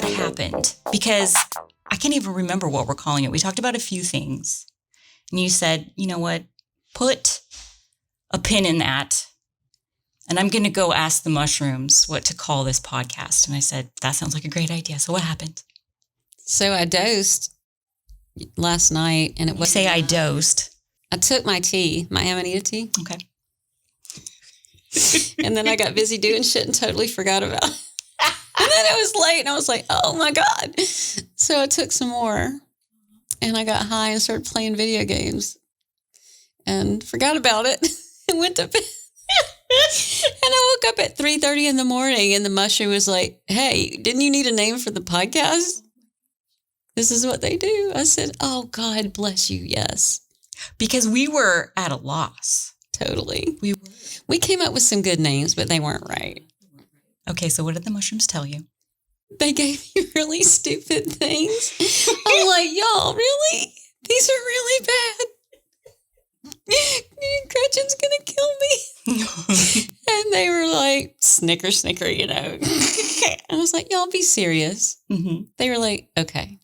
what happened? Because I can't even remember what we're calling it. We talked about a few things. And you said, you know what? Put a pin in that. And I'm going to go ask the mushrooms what to call this podcast. And I said, that sounds like a great idea. So what happened? So I dosed last night, and it was. You say I dosed. I took my tea, my Amanita tea. Okay. And then I got busy doing shit and totally forgot about it. And then it was late, and I was like, oh my God. So I took some more, and I got high and started playing video games and forgot about it and went to bed. And I woke up at 3:30 in the morning, and the mushroom was like, hey, didn't you need a name for the podcast? This is what they do. I said, oh, God bless you. Yes. Because we were at a loss. Totally. We came up with some good names, but they weren't right. Okay, so what did the mushrooms tell you? They gave me really stupid things. I'm like, y'all, really? These are really bad. Gretchen's going to kill me. And they were like, snicker, you know. I was like, y'all be serious. Mm-hmm. They were like, okay,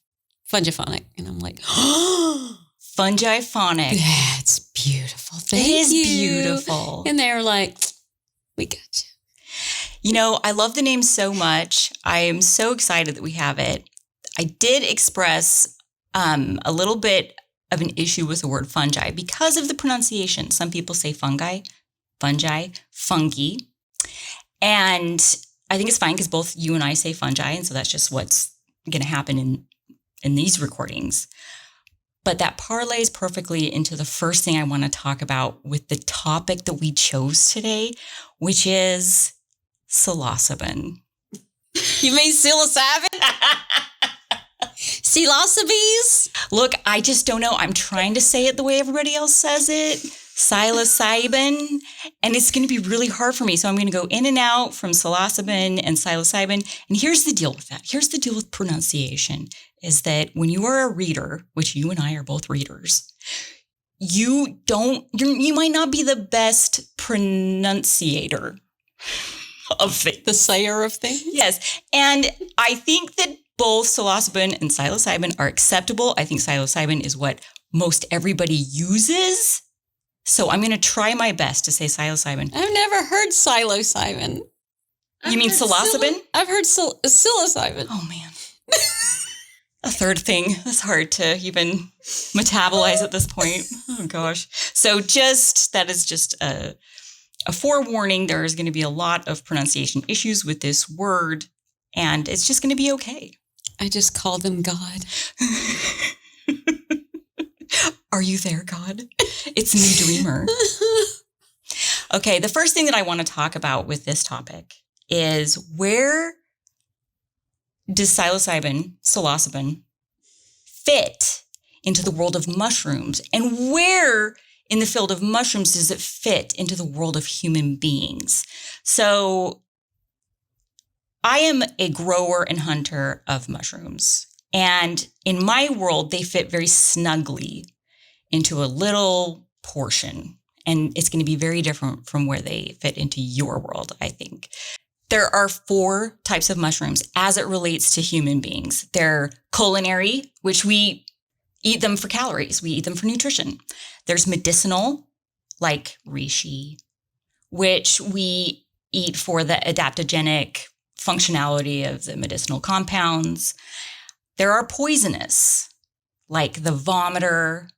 FungiPhonic. And I'm like, oh, FungiPhonic. That's beautiful. Thank you. It is you. beautiful. And they were like, we got you. You know, I love the name so much. I am so excited that we have it. I did express a little bit of an issue with the word fungi because of the pronunciation. Some people say fungi, fungi. And I think it's fine because both you and I say fungi. And so that's just what's going to happen in these recordings. But that parlays perfectly into the first thing I want to talk about with the topic that we chose today, which is psilocybin. You mean psilocybin? Psilocybes? Look, I just don't know. I'm trying to say it the way everybody else says it. Psilocybin. And it's going to be really hard for me. So I'm going to go in and out from psilocybin and psilocybin. And here's the deal with that. Here's the deal with pronunciation is that when you are a reader, which you and I are both readers, you might not be the best pronunciator of things. The sayer of things? Yes. And I think that both psilocybin and psilocybin are acceptable. I think psilocybin is what most everybody uses. So I'm going to try my best to say psilocybin. I've never heard psilocybin. You mean psilocybin? I've heard psilocybin. Oh, man. A third thing that's hard to even metabolize at this point. Oh, gosh. So that is just a forewarning. There is going to be a lot of pronunciation issues with this word, and it's just going to be okay. I just call them God. Are you there, God? It's me, dreamer. Okay, the first thing that I want to talk about with this topic is where does psilocybin fit into the world of mushrooms? And where in the field of mushrooms does it fit into the world of human beings? So I am a grower and hunter of mushrooms. And in my world, they fit very snugly into a little portion. And it's going to be very different from where they fit into your world, I think. There are 4 types of mushrooms as it relates to human beings. They're culinary, which we eat them for calories. We eat them for nutrition. There's medicinal, like reishi, which we eat for the adaptogenic functionality of the medicinal compounds. There are poisonous, like the vomiter,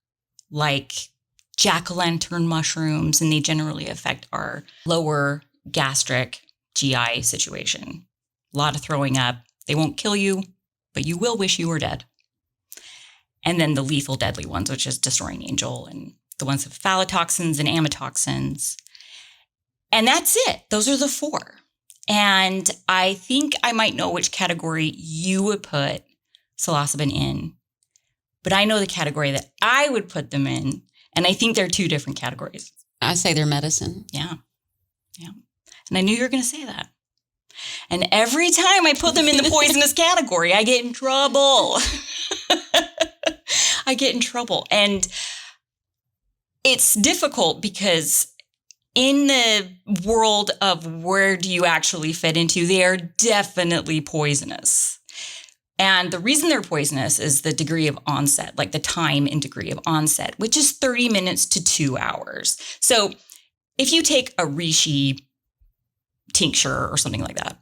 like jack-o'-lantern mushrooms, and they generally affect our lower gastric GI situation. A lot of throwing up. They won't kill you, but you will wish you were dead. And then the lethal deadly ones, which is Destroying Angel, and the ones with phallotoxins and amatoxins. And that's it. Those are the 4. And I think I might know which category you would put psilocybin in, but I know the category that I would put them in. And I think they're 2 different categories. I say they're medicine. Yeah. And I knew you were going to say that. And every time I put them in the poisonous category, I get in trouble. And it's difficult because in the world of where do you actually fit into, they are definitely poisonous. And the reason they're poisonous is the degree of onset, like the time and degree of onset, which is 30 minutes to 2 hours. So if you take a reishi tincture or something like that,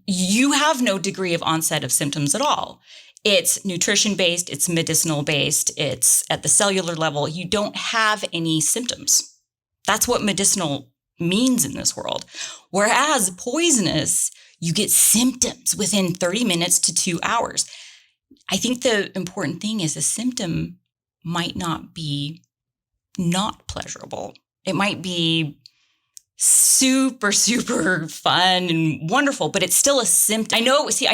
you have no degree of onset of symptoms at all. It's nutrition-based, it's medicinal-based, it's at the cellular level. You don't have any symptoms. That's what medicinal means in this world. Whereas poisonous, you get symptoms within 30 minutes to 2 hours. I think the important thing is a symptom might not be not pleasurable. It might be super, super fun and wonderful, but it's still a symptom. I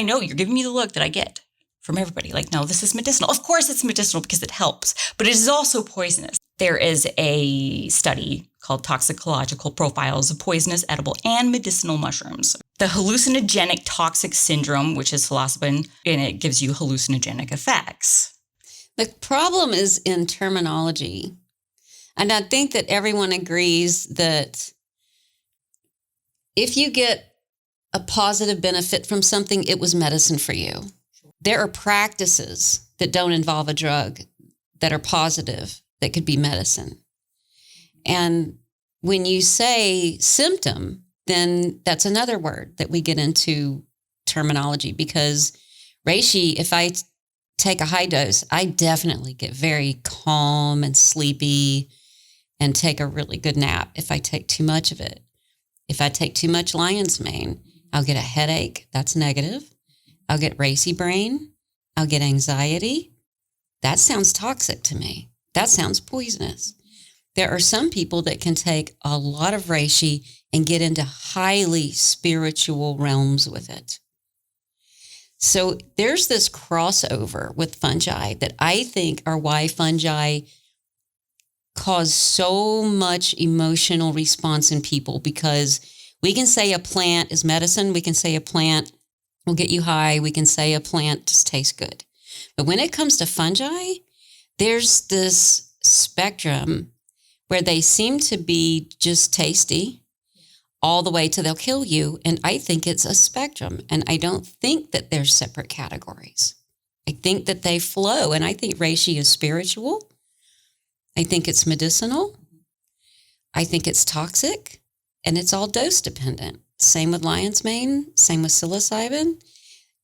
know you're giving me the look that I get from everybody. Like, no, this is medicinal. Of course it's medicinal because it helps, but it is also poisonous. There is a study called Toxicological Profiles of Poisonous, Edible, and Medicinal Mushrooms. The hallucinogenic toxic syndrome, which is psilocybin, and it gives you hallucinogenic effects. The problem is in terminology. And I think that everyone agrees that if you get a positive benefit from something, it was medicine for you. There are practices that don't involve a drug that are positive that could be medicine. And when you say symptom, then that's another word that we get into terminology, because reishi, if I take a high dose, I definitely get very calm and sleepy and take a really good nap if I take too much of it. If I take too much lion's mane, I'll get a headache. That's negative. I'll get racy brain. I'll get anxiety. That sounds toxic to me. That sounds poisonous. There are some people that can take a lot of reishi and get into highly spiritual realms with it. So there's this crossover with fungi that I think are why fungi cause so much emotional response in people, because we can say a plant is medicine. We can say a plant will get you high. We can say a plant just tastes good. But when it comes to fungi, there's this spectrum where they seem to be just tasty all the way to they'll kill you. And I think it's a spectrum. And I don't think that they're separate categories. I think that they flow. And I think reishi is spiritual. I think it's medicinal. I think it's toxic. And it's all dose dependent. Same with lion's mane. Same with psilocybin.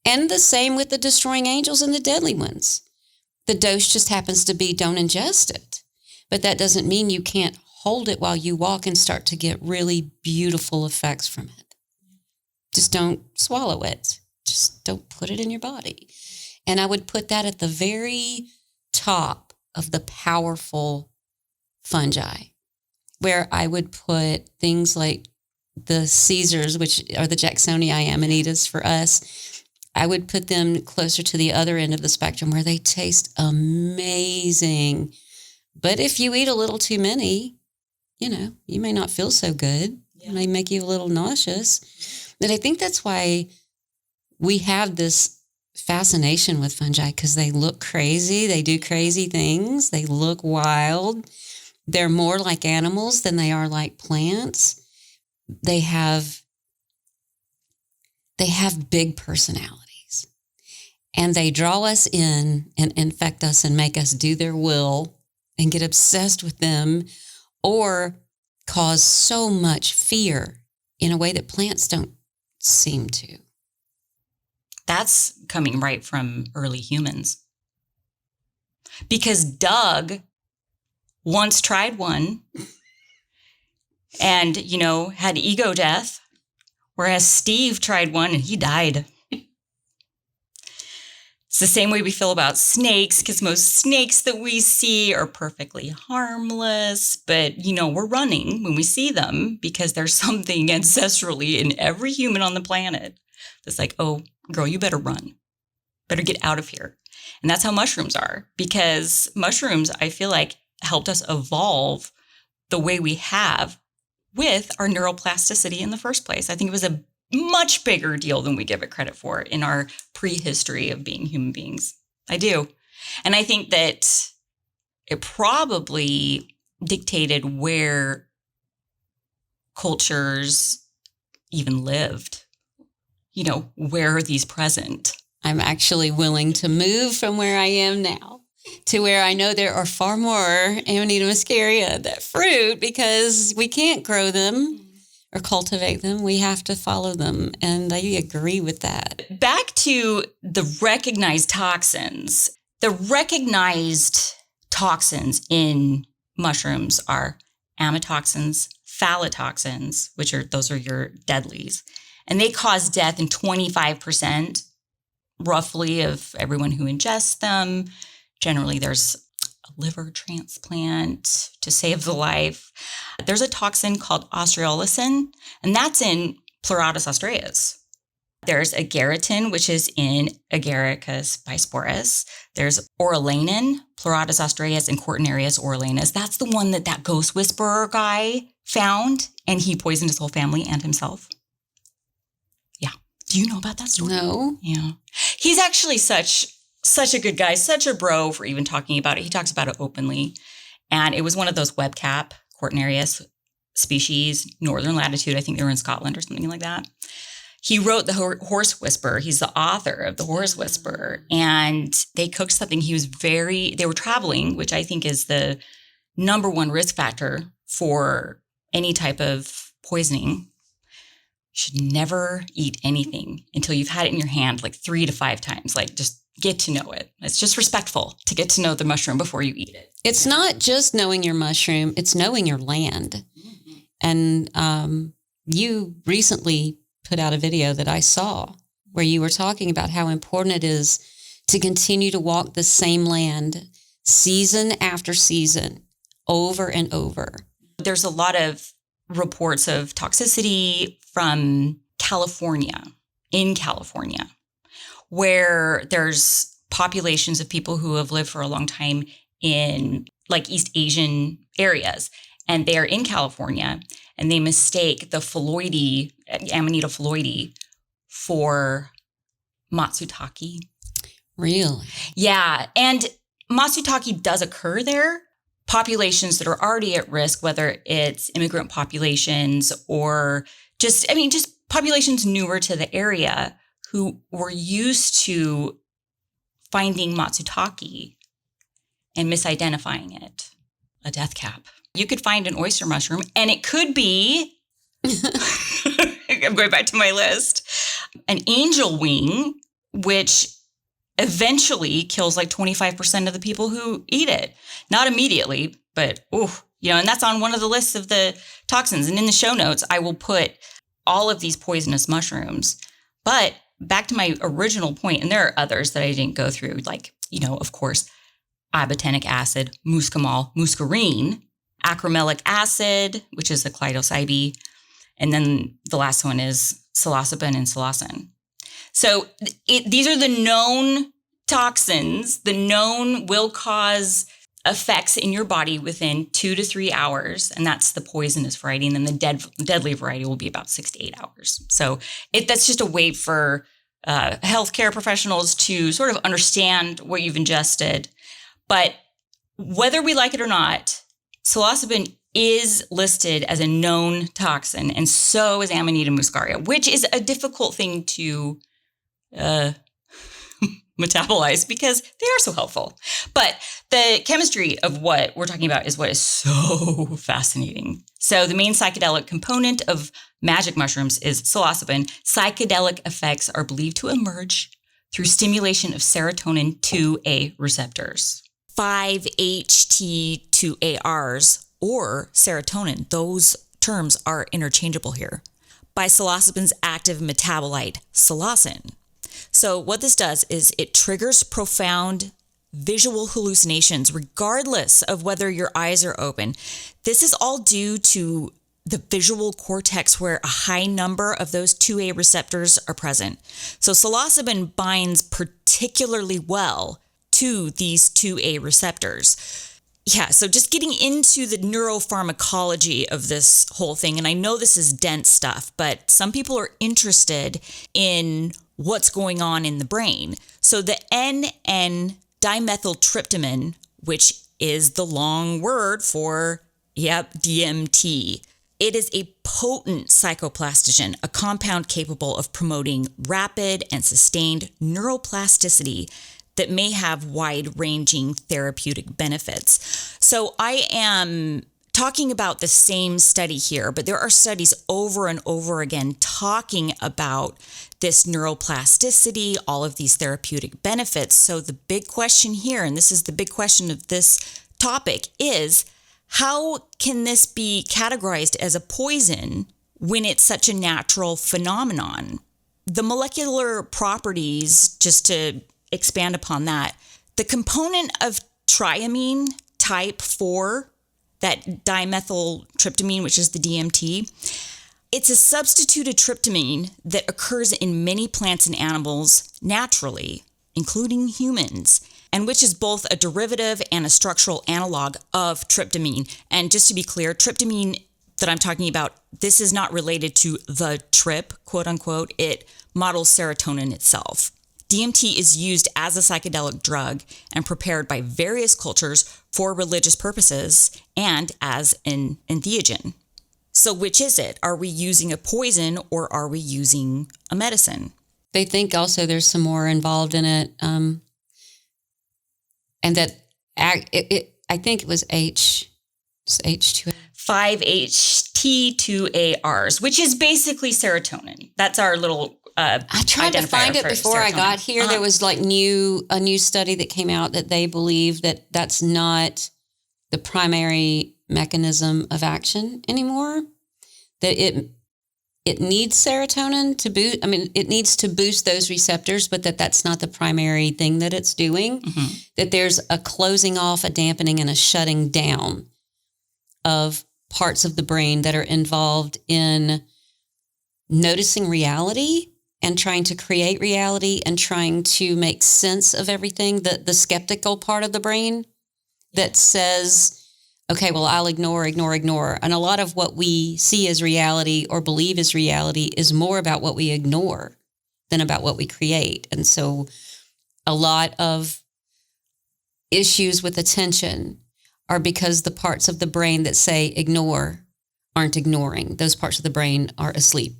And the same with the destroying angels and the deadly ones. The dose just happens to be don't ingest it. But that doesn't mean you can't hold it while you walk and start to get really beautiful effects from it. Just don't swallow it. Just don't put it in your body. And I would put that at the very top of the powerful fungi, where I would put things like the Caesars, which are the Jacksonii Amanitas for us. I would put them closer to the other end of the spectrum where they taste amazing. But if you eat a little too many, you may not feel so good. Yeah. It may make you a little nauseous. But I think that's why we have this fascination with fungi, because they look crazy. They do crazy things. They look wild. They're more like animals than they are like plants. They have big personalities, and they draw us in and infect us and make us do their will and get obsessed with them, or cause so much fear in a way that plants don't seem to. That's coming right from early humans. Because Doug once tried one and, had ego death, whereas Steve tried one and he died. It's the same way we feel about snakes, because most snakes that we see are perfectly harmless, but, we're running when we see them because there's something ancestrally in every human on the planet that's like, oh, girl, you better run. Better get out of here. And that's how mushrooms are, because mushrooms, I feel like, helped us evolve the way we have with our neuroplasticity in the first place. I think it was a much bigger deal than we give it credit for in our prehistory of being human beings. I do. And I think that it probably dictated where cultures even lived. Where are these present? I'm actually willing to move from where I am now to where I know there are far more Amanita muscaria, that fruit, because we can't grow them or cultivate them. We have to follow them. And I agree with that. Back to the recognized toxins. The recognized toxins in mushrooms are amatoxins, phallotoxins, those are your deadlies. And they cause death in 25% roughly of everyone who ingests them. Generally, there's a liver transplant to save the life. There's a toxin called austroleucin, and that's in Pleurotus austraeus. There's ageratin, which is in Agaricus bisporus. There's orelanin, Pleurotus austraeus, and Cortinarius orelanis. That's the one that ghost whisperer guy found, and he poisoned his whole family and himself. Yeah. Do you know about that story? No. Yeah. He's actually such a good guy, such a bro for even talking about it. He talks about it openly. And it was one of those webcap Cortinarius species, northern latitude. I think they were in Scotland or something like that. He wrote The Horse Whisperer. He's the author of The Horse Whisperer. And they cooked something. They were traveling, which I think is the number one risk factor for any type of poisoning. Should never eat anything until you've had it in your hand like 3 to 5 times. Like, just get to know it. It's just respectful to get to know the mushroom before you eat it. It's not just knowing your mushroom, it's knowing your land. Mm-hmm. And you recently put out a video that I saw where you were talking about how important it is to continue to walk the same land season after season, over and over. There's a lot of reports of toxicity from California, where there's populations of people who have lived for a long time in like East Asian areas, and they are in California, and they mistake the phalloidy, Amanita phalloidy, for matsutake. Really? Yeah, and matsutake does occur there. Populations that are already at risk, whether it's immigrant populations or just populations newer to the area who were used to finding matsutake and misidentifying it, a death cap. You could find an oyster mushroom, and it could be, I'm going back to my list, an angel wing, which eventually kills like 25% of the people who eat it. Not immediately, but and that's on one of the lists of the toxins. And in the show notes, I will put all of these poisonous mushrooms. But back to my original point, and there are others that I didn't go through, like, of course, ibotenic acid, muscimol, muscarine, acromelic acid, which is the clitocybe, and then the last one is psilocybin and psilocin. So these are the known toxins, the known will cause effects in your body within 2 to 3 hours, and that's the poisonous variety. And then the deadly variety will be about 6 to 8 hours. So that's just a way for healthcare professionals to sort of understand what you've ingested. But whether we like it or not, psilocybin is listed as a known toxin, and so is Amanita muscaria, which is a difficult thing to metabolize because they are so helpful. But the chemistry of what we're talking about is what is so fascinating. So the main psychedelic component of magic mushrooms is psilocybin. Psychedelic effects are believed to emerge through stimulation of serotonin 2A receptors. 5-HT2ARs or serotonin, those terms are interchangeable here, by psilocybin's active metabolite, psilocin. So what this does is it triggers profound visual hallucinations regardless of whether your eyes are open. This is all due to the visual cortex where a high number of those 2A receptors are present. So psilocybin binds particularly well to these 2A receptors. Yeah, so just getting into the neuropharmacology of this whole thing, and I know this is dense stuff, but some people are interested in what's going on in the brain. So the N,N-dimethyltryptamine, which is the long word for, DMT. It is a potent psychoplastogen, a compound capable of promoting rapid and sustained neuroplasticity that may have wide-ranging therapeutic benefits. So I am talking about the same study here, but there are studies over and over again talking about this neuroplasticity, all of these therapeutic benefits. So the big question here, and this is the big question of this topic, is how can this be categorized as a poison when it's such a natural phenomenon? The molecular properties, just to expand upon that, the component of triamine type 4, that dimethyltryptamine, which is the DMT, it's a substituted tryptamine that occurs in many plants and animals naturally, including humans, and which is both a derivative and a structural analog of tryptamine. And just to be clear, tryptamine that I'm talking about, this is not related to the trip, quote unquote. It models serotonin itself. DMT is used as a psychedelic drug and prepared by various cultures for religious purposes and as an entheogen. So which is it? Are we using a poison or are we using a medicine? They think also there's some more involved in it. And that I think it was H2A. 5-HT2ARs, which is basically serotonin. That's our little I tried to find it before serotonin. I got here. There was like a new study that came out that they believe that that's not the primary mechanism of action anymore. That it needs serotonin to boost. I mean, it needs to boost those receptors, but that's not the primary thing that it's doing. Mm-hmm. That there's a closing off, a dampening, and a shutting down of parts of the brain that are involved in noticing reality and trying to create reality and trying to make sense of everything. The skeptical part of the brain that says, okay, well, I'll ignore. And a lot of what we see as reality or believe is reality is more about what we ignore than about what we create. And so a lot of issues with attention are because the parts of the brain that say ignore aren't ignoring. Those parts of the brain are asleep.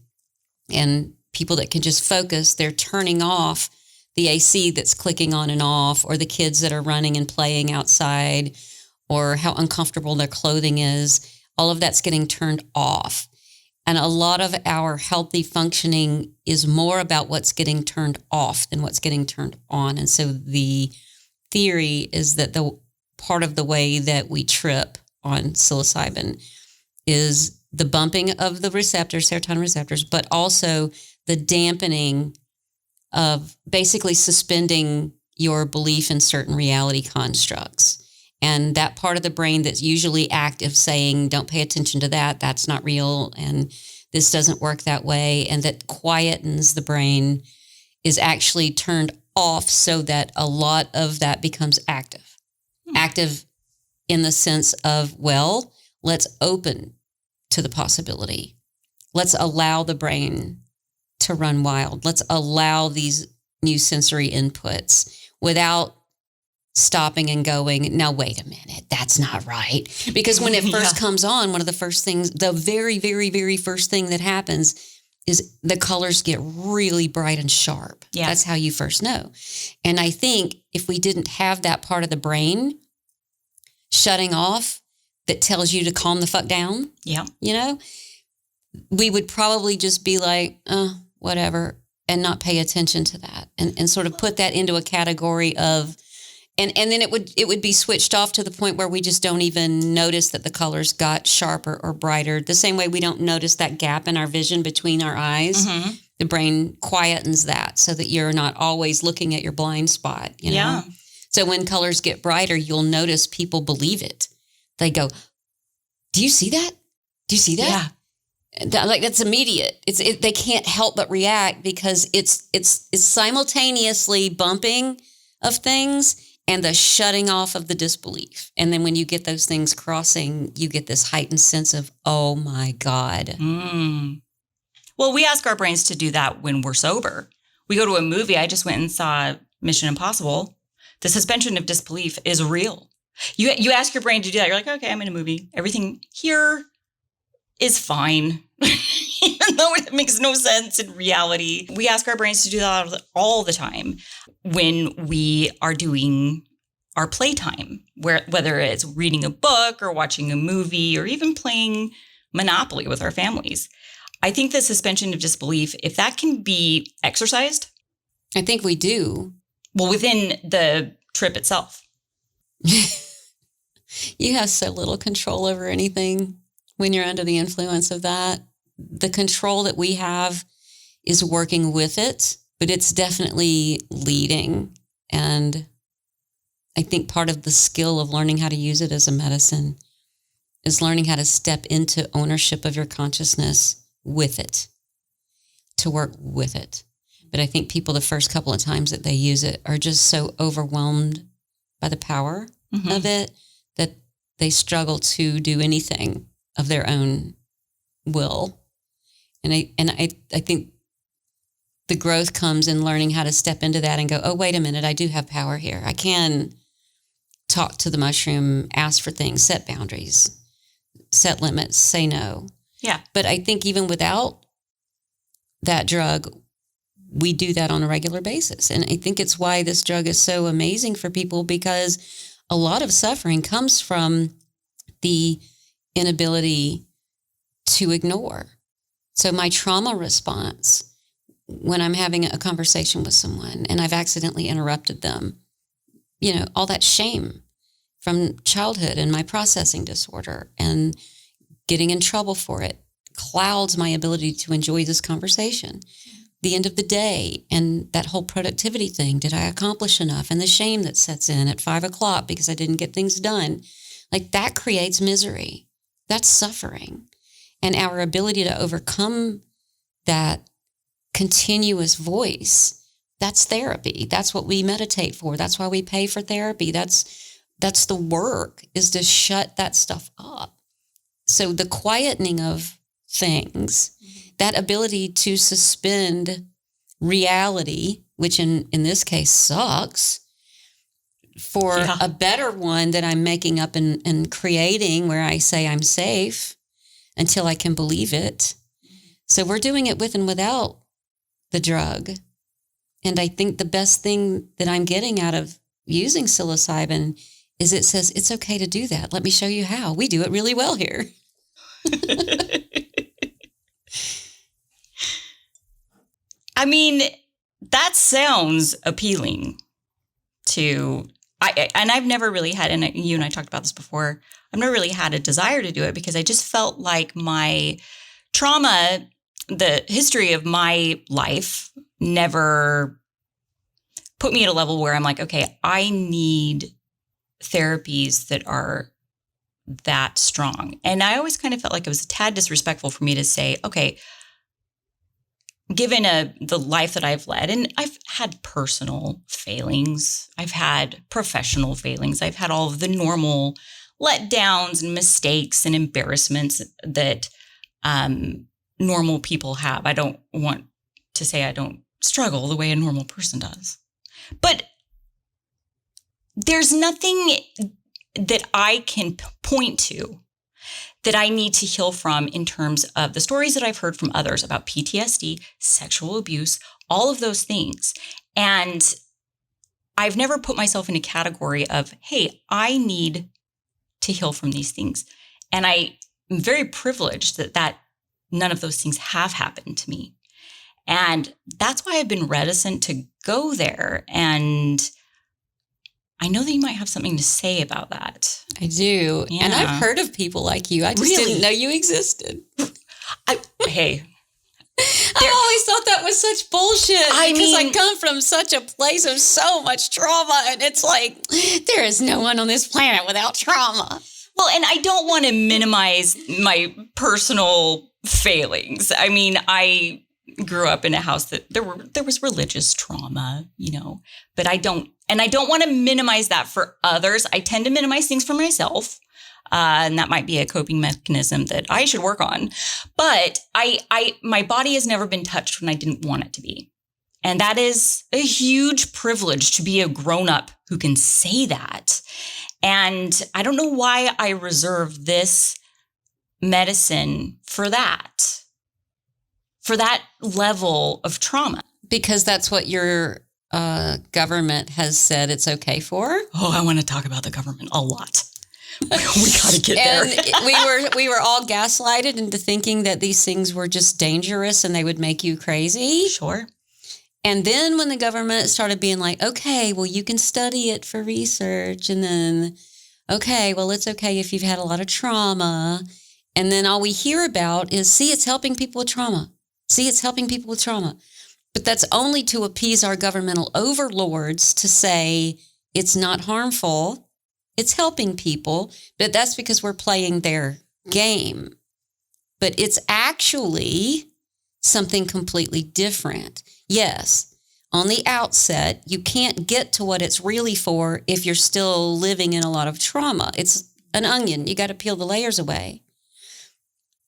And people that can just focus, they're turning off the AC that's clicking on and off, or the kids that are running and playing outside, or how uncomfortable their clothing is. All of that's getting turned off. And a lot of our healthy functioning is more about what's getting turned off than what's getting turned on. And so the theory is that the part of the way that we trip on psilocybin is the bumping of the receptors, serotonin receptors, but also the dampening of basically suspending your belief in certain reality constructs. And that part of the brain that's usually active saying, don't pay attention to that, that's not real, and this doesn't work that way, and that quietens the brain is actually turned off so that a lot of that becomes active. Active in the sense of, well, let's open to the possibility. Let's allow the brain to run wild. Let's allow these new sensory inputs without stopping and going, now, wait a minute, that's not right. Because when it first comes on, one of the first things, the very, very, very first thing that happens is the colors get really bright and sharp. Yeah. That's how you first know. And I think if we didn't have that part of the brain shutting off that tells you to calm the fuck down, we would probably just be like, whatever, and not pay attention to that and sort of put that into a category of, and then it would be switched off to the point where we just don't even notice that the colors got sharper or brighter. The same way we don't notice that gap in our vision between our eyes. Mm-hmm. The brain quietens that so that you're not always looking at your blind spot, you know? Yeah. So when colors get brighter, you'll notice people believe it. They go, do you see that? Do you see that? Yeah. Like that's immediate. They can't help but react because it's simultaneously bumping of things and the shutting off of the disbelief. And then when you get those things crossing, you get this heightened sense of, oh my God. Mm. Well, we ask our brains to do that when we're sober. We go to a movie. I just went and saw Mission Impossible. The suspension of disbelief is real. You ask your brain to do that. You're like, okay, I'm in a movie. Everything here is fine, even though it makes no sense in reality. We ask our brains to do that all the time when we are doing our playtime, whether it's reading a book or watching a movie or even playing Monopoly with our families. I think the suspension of disbelief, if that can be exercised. I think we do. Well, within the trip itself. You have so little control over anything when you're under the influence of that. The control that we have is working with it, but it's definitely leading. And I think part of the skill of learning how to use it as a medicine is learning how to step into ownership of your consciousness with it, to work with it. But I think people, the first couple of times that they use it, are just so overwhelmed by the power of it that they struggle to do anything of their own will. And I think the growth comes in learning how to step into that and go, oh, wait a minute, I do have power here. I can talk to the mushroom, ask for things, set boundaries, set limits, say no. Yeah. But I think even without that drug, we do that on a regular basis. And I think it's why this drug is so amazing for people, because a lot of suffering comes from the inability to ignore. So my trauma response, when I'm having a conversation with someone and I've accidentally interrupted them, all that shame from childhood and my processing disorder and getting in trouble for it clouds my ability to enjoy this conversation. The end of the day and that whole productivity thing, did I accomplish enough? And the shame that sets in at 5:00 because I didn't get things done. Like, that creates misery. That's suffering. And our ability to overcome that continuous voice, that's therapy. That's what we meditate for. That's why we pay for therapy. That's the work, is to shut that stuff up. So the quietening of things, that ability to suspend reality, which in this case sucks, for a better one that I'm making up and creating, where I say I'm safe until I can believe it. So we're doing it with and without the drug. And I think the best thing that I'm getting out of using psilocybin is it says, it's okay to do that. Let me show you how. We do it really well here. I mean, that sounds appealing and I've never really had, and you and I talked about this before, I've never really had a desire to do it because I just felt like my trauma, the history of my life, never put me at a level where I'm like, okay, I need therapies that are that strong. And I always kind of felt like it was a tad disrespectful for me to say, okay, given the life that I've led, and I've had personal failings, I've had professional failings, I've had all of the normal letdowns and mistakes and embarrassments that normal people have. I don't want to say I don't struggle the way a normal person does. But there's nothing that I can point to that I need to heal from in terms of the stories that I've heard from others about PTSD, sexual abuse, all of those things. And I've never put myself in a category of, hey, I need to heal from these things. And I am very privileged that none of those things have happened to me. And that's why I've been reticent to go there. And I know that you might have something to say about that. I do. Yeah. And I've heard of people like you. I just didn't know you existed. Hey. I always thought that was such bullshit because I come from such a place of so much trauma. And it's like, there is no one on this planet without trauma. Well, and I don't want to minimize my personal failings. I mean, I grew up in a house that there was religious trauma, but I don't want to minimize that for others. I tend to minimize things for myself. And that might be a coping mechanism that I should work on. But my body has never been touched when I didn't want it to be. And that is a huge privilege to be a grown-up who can say that. And I don't know why I reserve this medicine for that level of trauma. Because that's what your government has said it's okay for. Oh, I want to talk about the government a lot. We got to get there. And we were all gaslighted into thinking that these things were just dangerous and they would make you crazy. Sure. And then when the government started being like, okay, well, you can study it for research. And then, okay, well, it's okay if you've had a lot of trauma. And then all we hear about is, see, it's helping people with trauma. See, it's helping people with trauma. But that's only to appease our governmental overlords to say it's not harmful. It's helping people, but that's because we're playing their game. But it's actually something completely different. Yes, on the outset, you can't get to what it's really for if you're still living in a lot of trauma. It's an onion. You got to peel the layers away.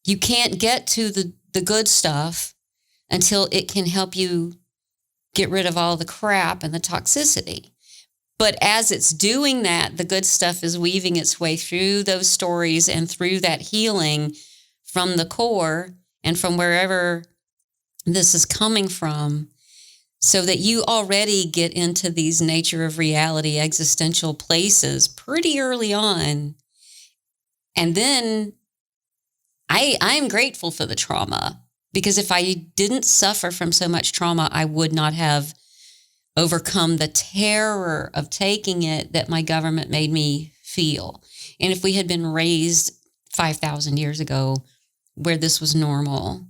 You can't get to the good stuff until it can help you get rid of all the crap and the toxicity. But as it's doing that, the good stuff is weaving its way through those stories and through that healing from the core and from wherever this is coming from, so that you already get into these nature of reality existential places pretty early on. And then I'm grateful for the trauma, because if I didn't suffer from so much trauma, I would not have overcome the terror of taking it that my government made me feel. And if we had been raised 5,000 years ago where this was normal,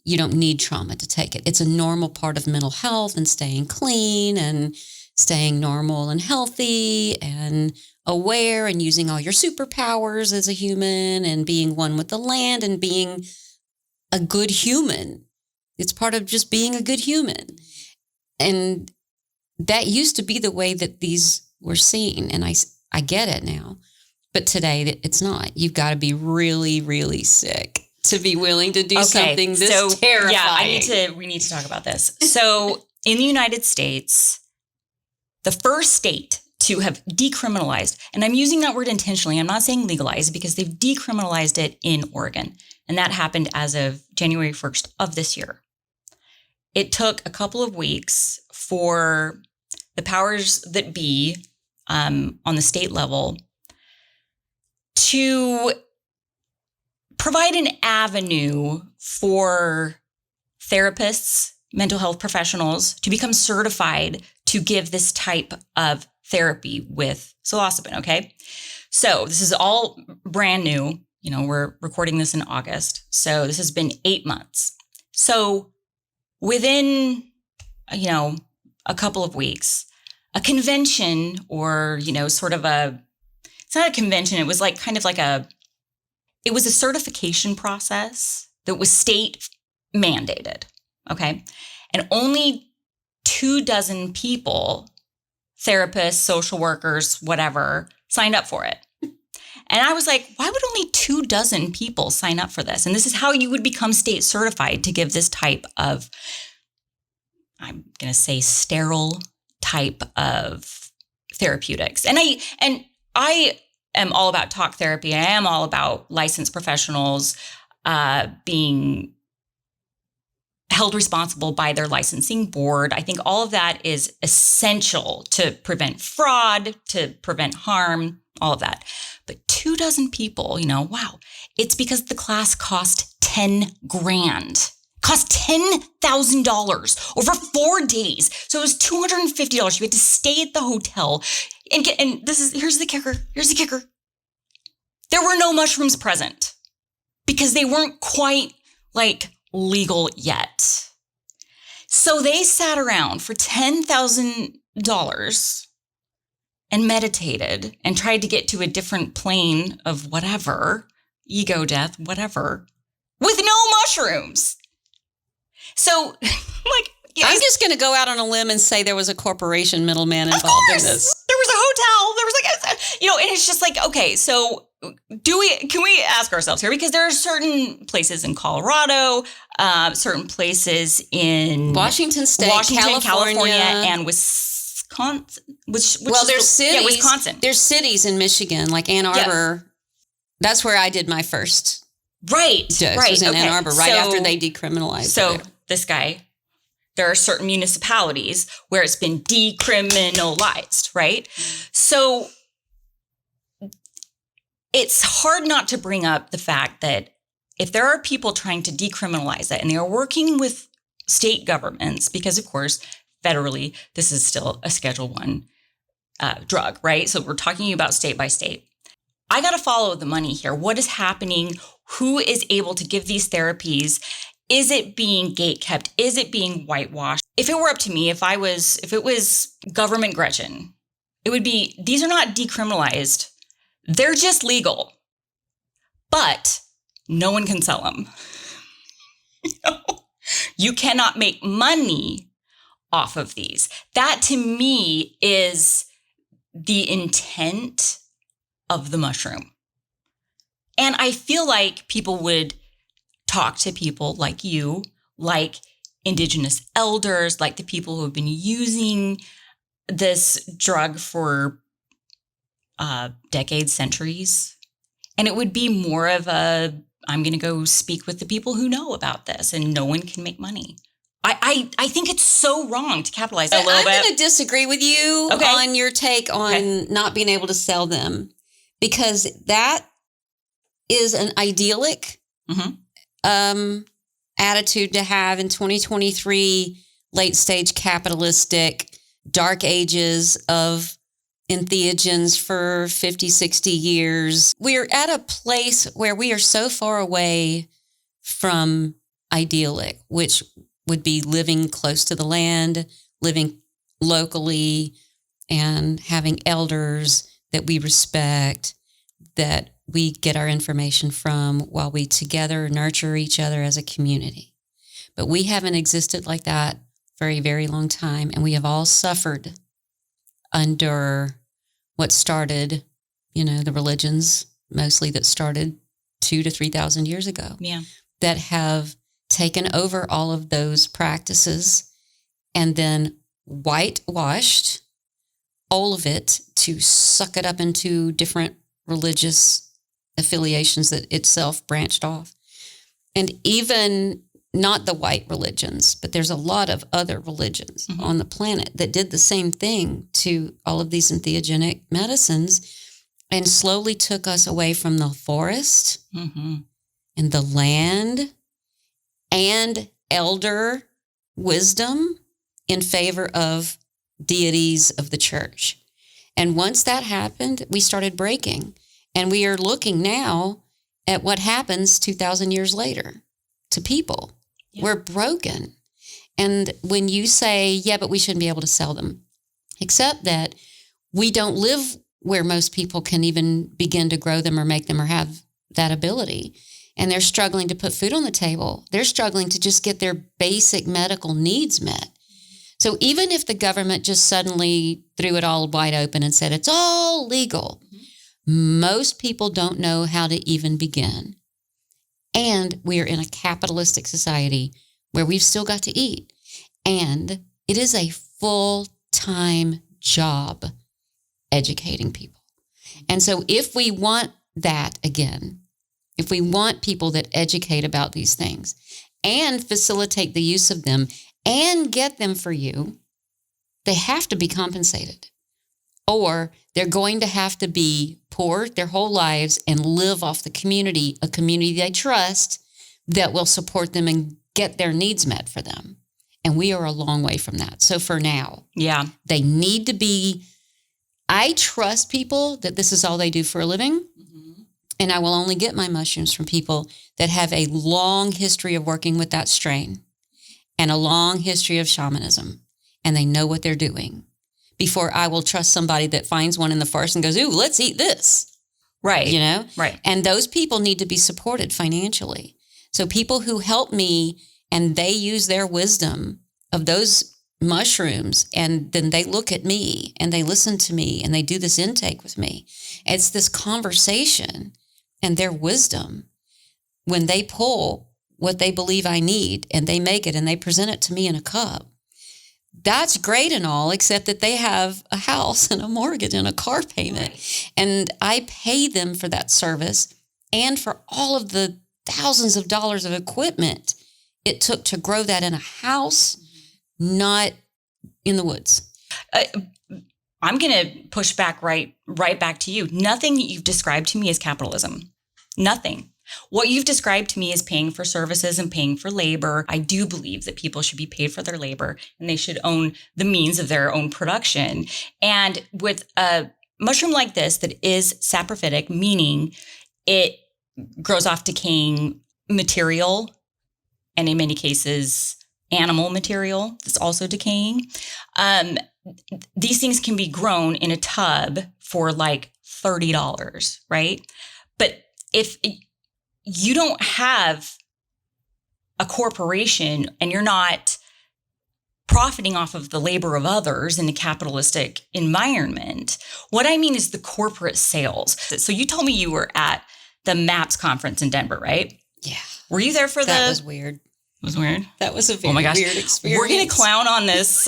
you don't need trauma to take it. It's a normal part of mental health and staying clean and staying normal and healthy and aware and using all your superpowers as a human and being one with the land and being a good human. It's part of just being a good human. And that used to be the way that these were seen. And I get it now. But today, it's not. You've got to be really, really sick to be willing to do something this terrifying. Yeah, we need to talk about this. So in the United States, the first state to have decriminalized, and I'm using that word intentionally, I'm not saying legalized, because they've decriminalized it in Oregon. And that happened as of January 1st of this year. It took a couple of weeks for the powers that be on the state level to provide an avenue for therapists, mental health professionals to become certified to give this type of therapy with psilocybin, okay? So this is all brand new. You know, we're recording this in August. So this has been 8 months. So within, a couple of weeks, a convention or, sort of it's not a convention. It was like kind of like it was a certification process that was state mandated. Okay. And only 24 people, therapists, social workers, whatever, signed up for it. And I was like, why would only 24 people sign up for this? And this is how you would become state certified to give this type of, I'm going to say, sterile type of therapeutics. And I am all about talk therapy. I am all about licensed professionals being held responsible by their licensing board. I think all of that is essential to prevent fraud, to prevent harm, all of that. But 24 people, wow. It's because the class cost $10,000. Cost $10,000 over 4 days. So it was $250. You had to stay at the hotel and here's the kicker. Here's the kicker. There were no mushrooms present because they weren't quite legal yet. So they sat around for $10,000 and meditated and tried to get to a different plane of whatever, ego death, whatever, with no mushrooms. So, I'm just going to go out on a limb and say there was a corporation middleman involved in this. There was a hotel. There was and it's just okay, so can we ask ourselves here? Because there are certain places in Colorado, certain places in Washington State, California, and Wisconsin. There's cities. Yeah, Wisconsin. There's cities in Michigan, like Ann Arbor. Yeah. That's where I did my first Right. dose was in Ann Arbor right after they decriminalized it. So this guy, there are certain municipalities where it's been decriminalized, right? So it's hard not to bring up the fact that if there are people trying to decriminalize it and they are working with state governments, because of course, federally, this is still a Schedule I drug, right? So we're talking about state by state. I got to follow the money here. What is happening? Who is able to give these therapies? Is it being gatekept? Is it being whitewashed? If it were up to me, if it was government Gretchen, it would be, these are not decriminalized. They're just legal, but no one can sell them. You cannot make money off of these. That to me is the intent of the mushroom. And I feel like people would talk to people like you, like Indigenous elders, like the people who have been using this drug for decades, centuries. And it would be more of a, I'm going to go speak with the people who know about this and no one can make money. I think it's so wrong to capitalize a little bit. I'm going to disagree with you on your take on not being able to sell them, because that is an idyllic attitude to have in 2023, late stage capitalistic, dark ages of entheogens for 50, 60 years. We're at a place where we are so far away from idyllic, which would be living close to the land, living locally, and having elders that we respect, that we get our information from while we together nurture each other as a community. But we haven't existed like that for a very long time, and we have all suffered under what started, the religions mostly that started 2,000 to 3,000 years ago. Yeah. That have taken over all of those practices and then whitewashed all of it to suck it up into different religious affiliations that itself branched off. And even not the white religions, but there's a lot of other religions on the planet that did the same thing to all of these entheogenic medicines and slowly took us away from the forest and the land and elder wisdom in favor of deities of the church. And once that happened, we started breaking. And we are looking now at what happens 2,000 years later to people. Yeah. We're broken. And when you say, yeah, but we shouldn't be able to sell them, except that we don't live where most people can even begin to grow them or make them or have that ability. And they're struggling to put food on the table. They're struggling to just get their basic medical needs met. So even if the government just suddenly threw it all wide open and said it's all legal, most people don't know how to even begin. And we are in a capitalistic society where we've still got to eat. And it is a full-time job educating people. And so if we want that again, if we want people that educate about these things and facilitate the use of them and get them for you, they have to be compensated. Or they're going to have to be poor their whole lives and live off the community, a community they trust that will support them and get their needs met for them. And we are a long way from that. So for now, they need to be, I trust people that this is all they do for a living. And I will only get my mushrooms from people that have a long history of working with that strain and a long history of shamanism. And they know what they're doing. Before I will trust somebody that finds one in the forest and goes, ooh, let's eat this. Right. Right. And those people need to be supported financially. So people who help me and they use their wisdom of those mushrooms and then they look at me and they listen to me and they do this intake with me. It's this conversation and their wisdom when they pull what they believe I need and they make it and they present it to me in a cup. That's great and all, except that they have a house and a mortgage and a car payment. Right. And I pay them for that service and for all of the thousands of dollars of equipment it took to grow that in a house, not in the woods. I'm going to push back right back to you. Nothing that you've described to me is capitalism. Nothing. What you've described to me is paying for services and paying for labor. I do believe that people should be paid for their labor and they should own the means of their own production. And with a mushroom like this that is saprophytic, meaning it grows off decaying material, and in many cases, animal material that's also decaying. These things can be grown in a tub for like $30, right? But if you don't have a corporation and you're not profiting off of the labor of others in a capitalistic environment, what I mean is the corporate sales. So you told me you were at the MAPS conference in Denver, right? Yeah. Were you there for That was weird. It was weird? That was a very weird experience. We're going to clown on this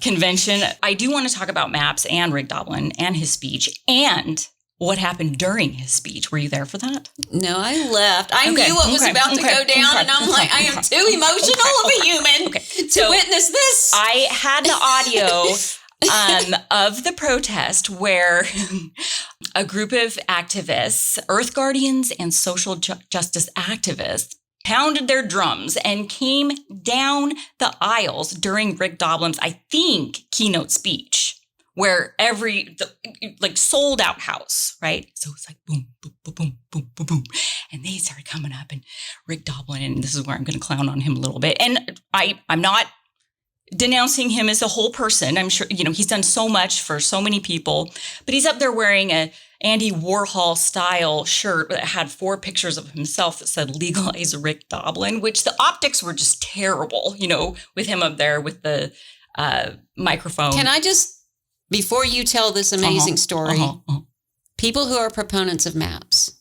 convention. I do want to talk about MAPS and Rick Doblin and his speech and what happened during his speech. Were you there for that? No, I left. I knew what was about to go down, and I'm like, I am too emotional of a human to witness this. I had the audio of the protest where a group of activists, Earth Guardians and social justice activists, pounded their drums and came down the aisles during Rick Doblin's, I think, keynote speech, where like sold out house, right? So it's like boom, boom, boom, boom, boom, boom, boom. And they started coming up and Rick Doblin, and this is where I'm going to clown on him a little bit. And I'm not denouncing him as a whole person. I'm sure, he's done so much for so many people, but he's up there wearing a Andy Warhol style shirt that had 4 pictures of himself that said legalize Rick Doblin, which the optics were just terrible, with him up there with the microphone. Can I just, before you tell this amazing story, people who are proponents of MAPS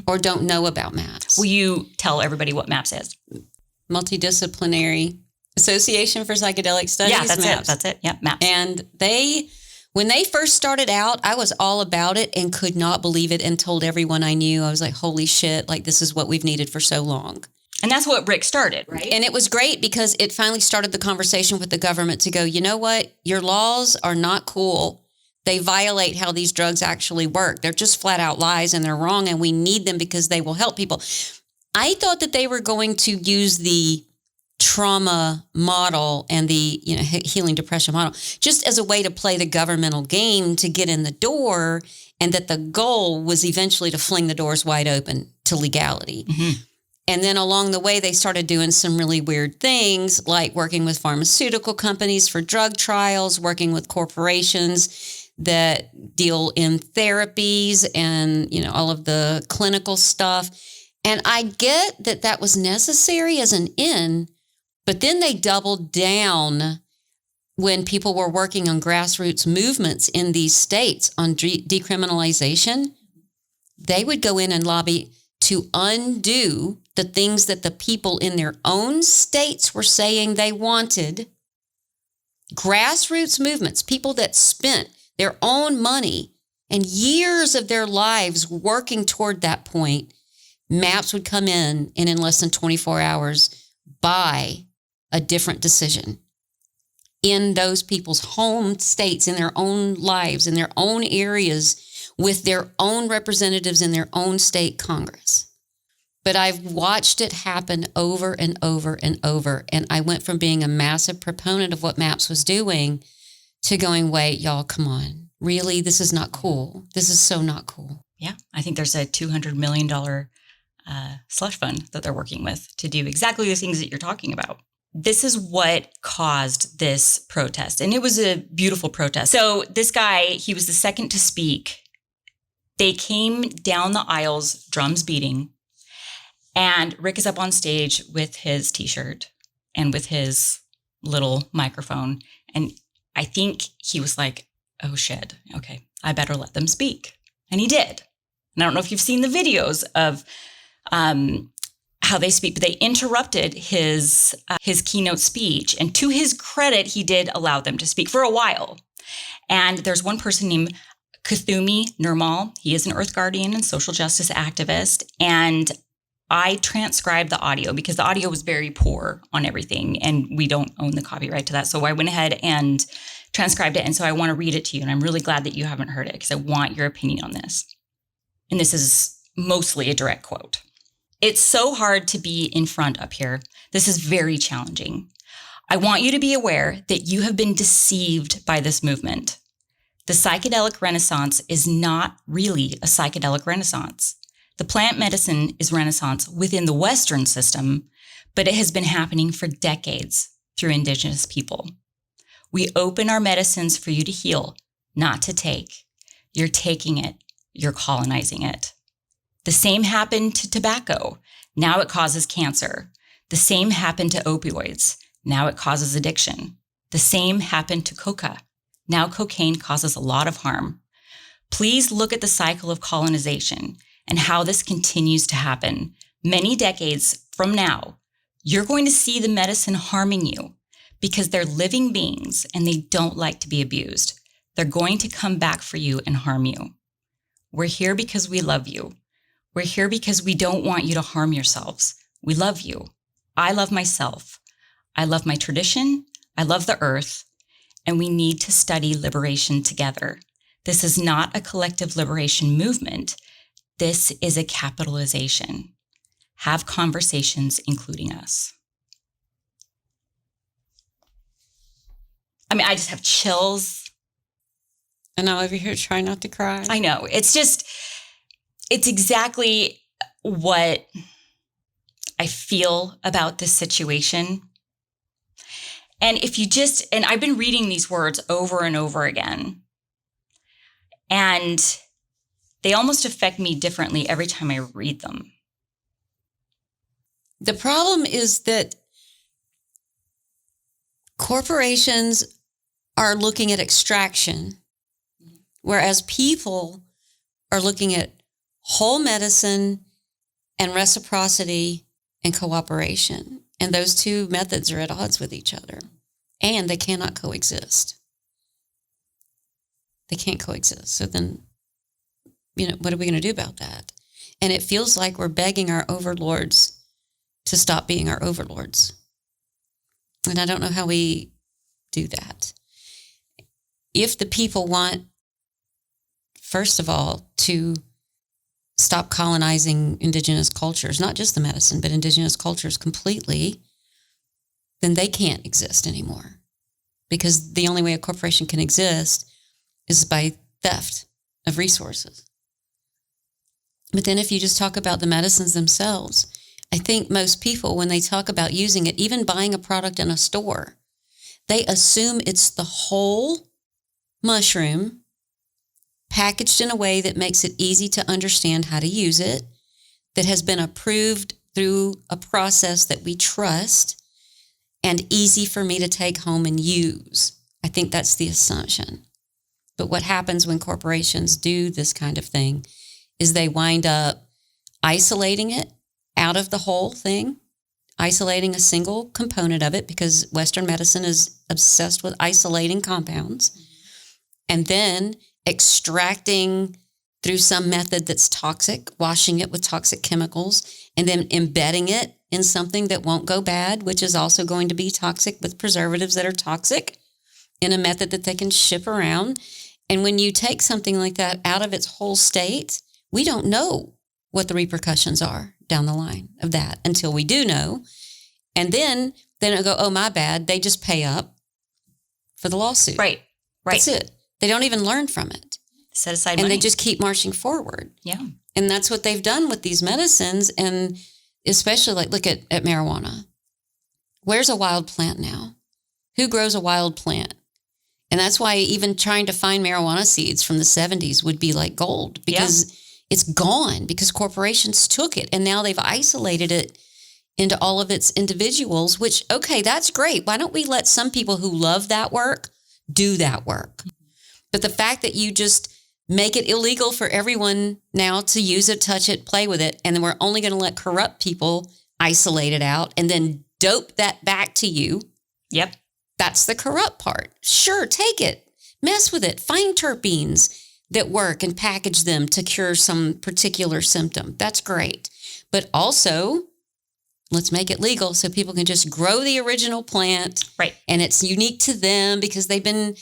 or don't know about MAPS. Will you tell everybody what MAPS is? Multidisciplinary Association for Psychedelic Studies. Yeah, that's MAPS. it. That's it. Yeah, MAPS. And when they first started out, I was all about it and could not believe it and told everyone I knew. I was like, holy shit, like this is what we've needed for so long. And that's what Rick started, right? And it was great because it finally started the conversation with the government to go, you know what? Your laws are not cool. They violate how these drugs actually work. They're just flat out lies and they're wrong and we need them because they will help people. I thought that they were going to use the trauma model and the healing depression model just as a way to play the governmental game to get in the door, and that the goal was eventually to fling the doors wide open to legality. And then along the way, they started doing some really weird things, like working with pharmaceutical companies for drug trials, working with corporations that deal in therapies and, all of the clinical stuff. And I get that that was necessary as an in, but then they doubled down when people were working on grassroots movements in these states on decriminalization. They would go in and lobby to undo the things that the people in their own states were saying they wanted. Grassroots movements, people that spent their own money and years of their lives working toward that point, MAPS would come in and in less than 24 hours buy a different decision in those people's home states, in their own lives, in their own areas, with their own representatives in their own state Congress. But I've watched it happen over and over and over. And I went from being a massive proponent of what MAPS was doing to going, wait, y'all, come on. Really? This is not cool. This is so not cool. Yeah. I think there's a $200 million slush fund that they're working with to do exactly the things that you're talking about. This is what caused this protest. And it was a beautiful protest. So this guy, he was the second to speak. They came down the aisles, drums beating. And Rick is up on stage with his T-shirt and with his little microphone. And I think he was like, oh shit, okay, I better let them speak. And he did. And I don't know if you've seen the videos of how they speak, but they interrupted his keynote speech. And to his credit, he did allow them to speak for a while. And there's one person named Kuthumi Nirmal. He is an Earth Guardian and social justice activist. And I transcribed the audio because the audio was very poor on everything and we don't own the copyright to that. So I went ahead and transcribed it. And so I want to read it to you. And I'm really glad that you haven't heard it because I want your opinion on this. And this is mostly a direct quote. It's so hard to be in front up here. This is very challenging. I want you to be aware that you have been deceived by this movement. The psychedelic renaissance is not really a psychedelic renaissance. The plant medicine is renaissance within the Western system, but it has been happening for decades through indigenous people. We open our medicines for you to heal, not to take. You're taking it. You're colonizing it. The same happened to tobacco. Now it causes cancer. The same happened to opioids. Now it causes addiction. The same happened to coca. Now cocaine causes a lot of harm. Please look at the cycle of colonization and how this continues to happen. Many decades from now, you're going to see the medicine harming you because they're living beings and they don't like to be abused. They're going to come back for you and harm you. We're here because we love you. We're here because we don't want you to harm yourselves. We love you. I love myself. I love my tradition. I love the earth. And we need to study liberation together. This is not a collective liberation movement. This is a capitalization. Have conversations, including us. I mean, I just have chills. And I'm over here trying not to cry. I know. It's exactly what I feel about this situation. And and I've been reading these words over and over again. And they almost affect me differently every time I read them. The problem is that corporations are looking at extraction, whereas people are looking at whole medicine and reciprocity and cooperation. And those two methods are at odds with each other, and they cannot coexist. They can't coexist. So then, what are we going to do about that? And it feels like we're begging our overlords to stop being our overlords. And I don't know how we do that. If the people want, first of all, to stop colonizing indigenous cultures, not just the medicine, but indigenous cultures completely, then they can't exist anymore. Because the only way a corporation can exist is by theft of resources. But then if you just talk about the medicines themselves, I think most people, when they talk about using it, even buying a product in a store, they assume it's the whole mushroom packaged in a way that makes it easy to understand how to use it, that has been approved through a process that we trust, and easy for me to take home and use. I think that's the assumption. But what happens when corporations do this kind of thing is they wind up isolating it out of the whole thing, isolating a single component of it, because Western medicine is obsessed with isolating compounds, and then extracting through some method that's toxic, washing it with toxic chemicals, and then embedding it in something that won't go bad, which is also going to be toxic with preservatives that are toxic in a method that they can ship around. And when you take something like that out of its whole state, we don't know what the repercussions are down the line of that until we do know. And then it'll go, oh, my bad. They just pay up for the lawsuit. Right. That's it. They don't even learn from it. Set aside and money. They just keep marching forward. Yeah. And that's what they've done with these medicines. And especially look at marijuana. Where's a wild plant now? Who grows a wild plant? And that's why even trying to find marijuana seeds from the 70s would be like gold, because it's gone, because corporations took it and now they've isolated it into all of its individuals, which, okay, that's great. Why don't we let some people who love that work do that work? But the fact that you just make it illegal for everyone now to use it, touch it, play with it, and then we're only going to let corrupt people isolate it out and then dope that back to you. Yep. That's the corrupt part. Sure, take it. Mess with it. Find terpenes. that work and package them to cure some particular symptom. That's great. But also, let's make it legal so people can just grow the original plant. Right. And it's unique to them because they've been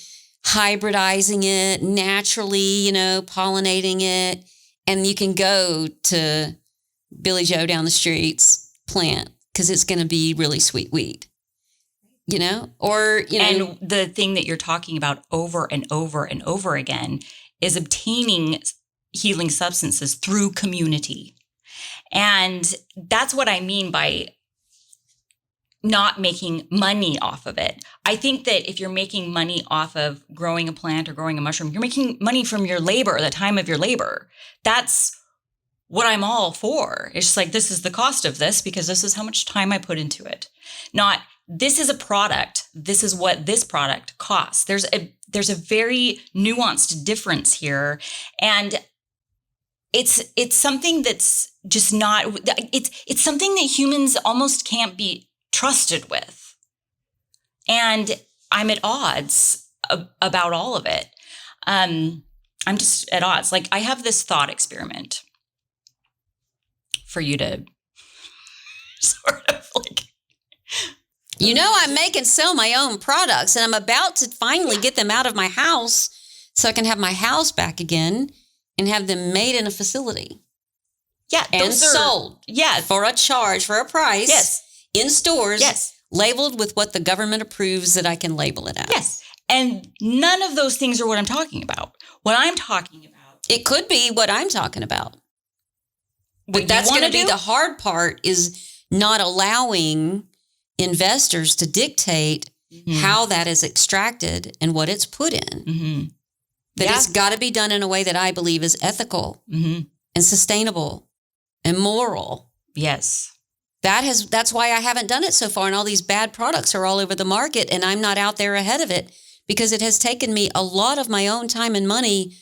hybridizing it naturally, pollinating it. And you can go to Billy Joe down the street's plant because it's going to be really sweet weed, or, And the thing that you're talking about over and over and over again is obtaining healing substances through community. And that's what I mean by not making money off of it. I think that if you're making money off of growing a plant or growing a mushroom, you're making money from your labor, the time of your labor. That's what I'm all for. It's just like, this is the cost of this because this is how much time I put into it. Not, this is a product. This is what this product costs. There's a very nuanced difference here. And it's something that's just not, it's something that humans almost can't be trusted with. And I'm at odds about all of it. I'm just at odds. Like, I have this thought experiment for you to sort of like. I'm make and sell my own products, and I'm about to finally get them out of my house so I can have my house back again and have them made in a facility. Yeah. And sold. Yeah. For a charge, for a price. Yes. In stores. Yes. Labeled with what the government approves that I can label it as. Yes. And none of those things are what I'm talking about. What I'm talking about. It could be what I'm talking about. But that's going to be the hard part, is not allowing investors to dictate how that is extracted and what it's put in. Mm-hmm. That it's got to be done in a way that I believe is ethical and sustainable and moral. Yes. That's why I haven't done it so far. And all these bad products are all over the market and I'm not out there ahead of it because it has taken me a lot of my own time and money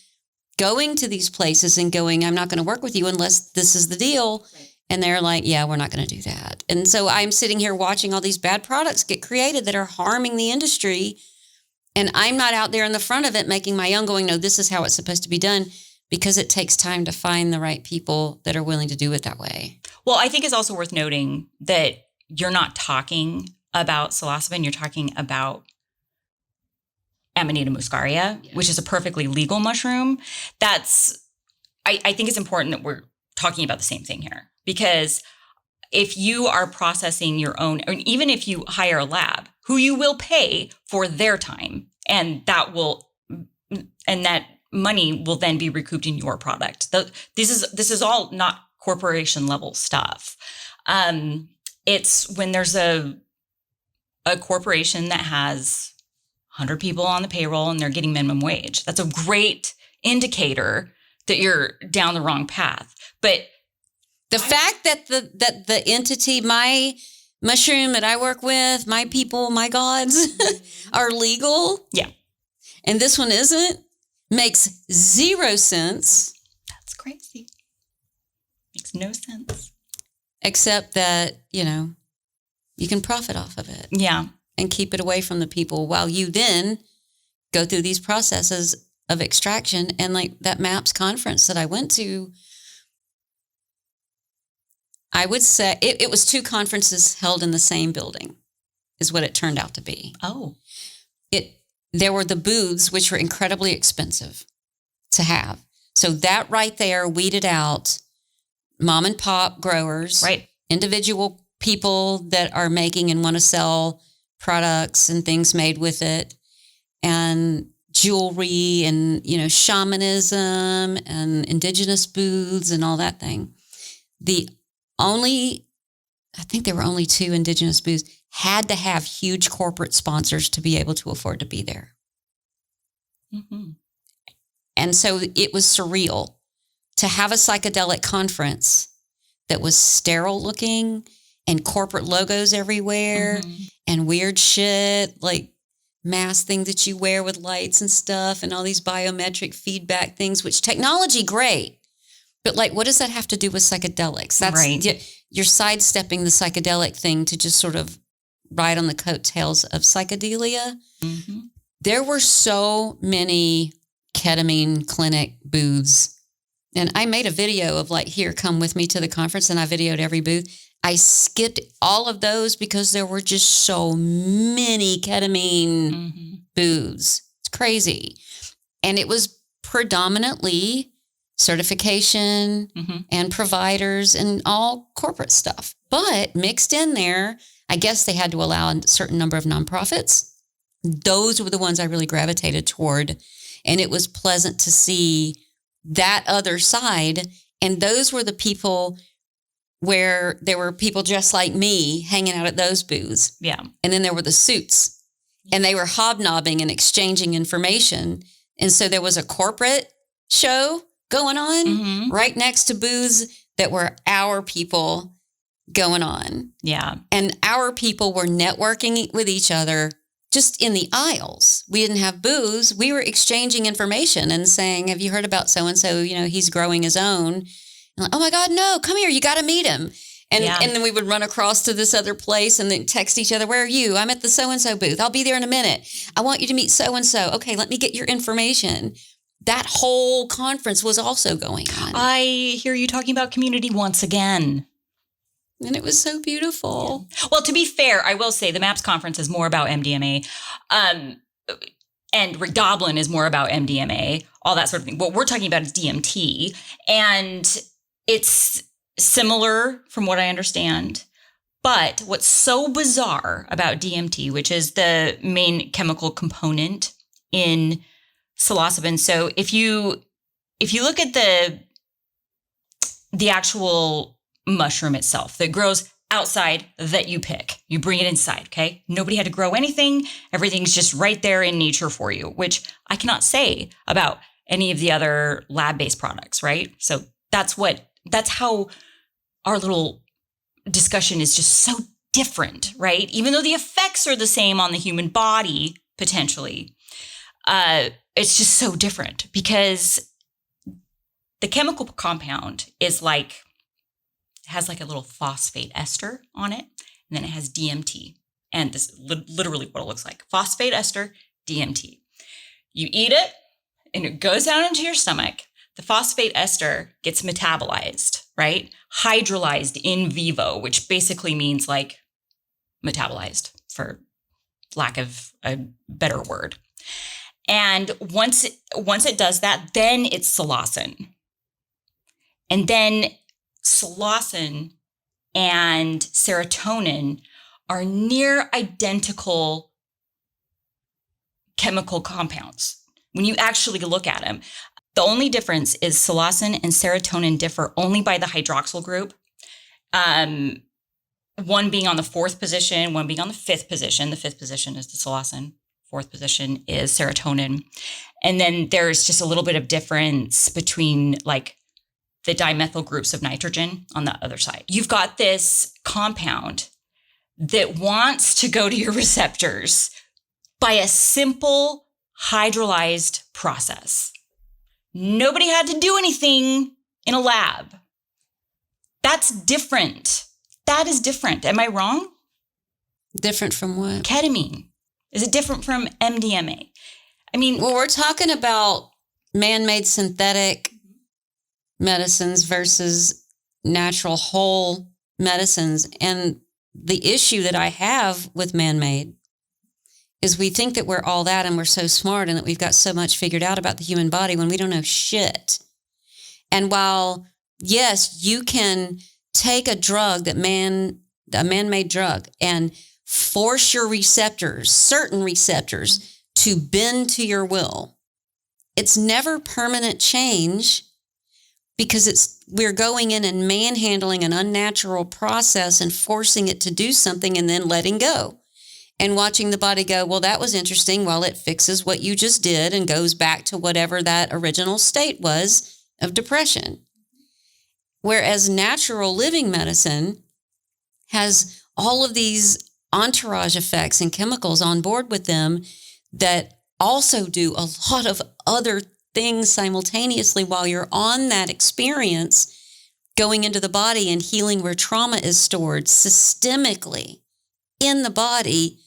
going to these places and going, I'm not going to work with you unless this is the deal. Right. And they're like, yeah, we're not going to do that. And so I'm sitting here watching all these bad products get created that are harming the industry. And I'm not out there in the front of it making my own, going, no, this is how it's supposed to be done, because it takes time to find the right people that are willing to do it that way. Well, I think it's also worth noting that you're not talking about psilocybin. You're talking about Amanita muscaria, which is a perfectly legal mushroom. I think it's important that we're talking about the same thing here, because if you are processing your own, or even if you hire a lab who you will pay for their time, and that money will then be recouped in your product. This is all not corporation level stuff. It's when there's a corporation that has 100 people on the payroll and they're getting minimum wage. That's a great indicator that you're down the wrong path. But the fact that the entity, my mushroom that I work with, my people, my gods, are legal. Yeah. And this one isn't, makes zero sense. That's crazy. Makes no sense. Except that, you can profit off of it. Yeah. And keep it away from the people while you then go through these processes of extraction. And like that MAPS conference that I went to, I would say it was 2 conferences held in the same building is what it turned out to be. Oh. There were the booths, which were incredibly expensive to have. So that right there weeded out mom and pop growers, right? Individual people that are making and want to sell products and things made with it, and jewelry and, shamanism and indigenous booths and all that thing. I think there were only 2 indigenous booths, had to have huge corporate sponsors to be able to afford to be there. Mm-hmm. And so it was surreal to have a psychedelic conference that was sterile looking and corporate logos everywhere and weird shit, like mask thing that you wear with lights and stuff and all these biometric feedback things, which technology, great. But like, what does that have to do with psychedelics? That's right. You're sidestepping the psychedelic thing to just sort of ride on the coattails of psychedelia. Mm-hmm. There were so many ketamine clinic booths. And I made a video of like, here, come with me to the conference. And I videoed every booth. I skipped all of those because there were just so many ketamine booths. It's crazy. And it was predominantly certification and providers and all corporate stuff. But mixed in there, I guess they had to allow a certain number of nonprofits. Those were the ones I really gravitated toward. And it was pleasant to see that other side. And those were the people where there were people just like me hanging out at those booths. Yeah. And then there were the suits. And they were hobnobbing and exchanging information. And so there was a corporate show going on right next to booths that were our people going on. Yeah. And our people were networking with each other just in the aisles. We didn't have booths. We were exchanging information and saying, have you heard about so-and-so? You know, he's growing his own. And like, oh my God, no, come here. You got to meet him. And and then we would run across to this other place and then text each other, where are you? I'm at the so-and-so booth. I'll be there in a minute. I want you to meet so-and-so. Okay, let me get your information. That whole conference was also going on. I hear you talking about community once again. And it was so beautiful. Yeah. Well, to be fair, I will say the MAPS conference is more about MDMA. And Rick Doblin is more about MDMA, all that sort of thing. What we're talking about is DMT. And it's similar from what I understand. But what's so bizarre about DMT, which is the main chemical component in psilocybin. So if you look at the actual mushroom itself that grows outside that you pick, you bring it inside, okay? Nobody had to grow anything. Everything's just right there in nature for you, which I cannot say about any of the other lab-based products, right? So that's how our little discussion is just so different, right? Even though the effects are the same on the human body, potentially, it's just so different because the chemical compound is has like a little phosphate ester on it, and then it has DMT. And this is literally what it looks like. Phosphate ester, DMT. You eat it, and it goes down into your stomach. The phosphate ester gets metabolized, right? Hydrolyzed in vivo, which basically means like metabolized, for lack of a better word. And once it does that, then it's psilocin. And then psilocin and serotonin are near identical chemical compounds when you actually look at them. The only difference is psilocin and serotonin differ only by the hydroxyl group. One being on the 4th position, one being on the 5th position. The 5th position is the psilocin. 4th position is serotonin. And then there's just a little bit of difference between like the dimethyl groups of nitrogen on the other side. You've got this compound that wants to go to your receptors by a simple hydrolyzed process. Nobody had to do anything in a lab. That's different. That is different. Am I wrong? Different from what? Ketamine. Is it different from MDMA? I mean, well, we're talking about man-made synthetic medicines versus natural whole medicines. And the issue that I have with man-made is we think that we're all that and we're so smart and that we've got so much figured out about the human body when we don't know shit. And while, yes, you can take a drug a man-made drug, and force your receptors, certain receptors, to bend to your will, it's never permanent change because we're going in and manhandling an unnatural process and forcing it to do something and then letting go. And watching the body go, well, that was interesting, while it fixes what you just did and goes back to whatever that original state was of depression. Whereas natural living medicine has all of these entourage effects and chemicals on board with them that also do a lot of other things simultaneously while you're on that experience, going into the body and healing where trauma is stored systemically in the body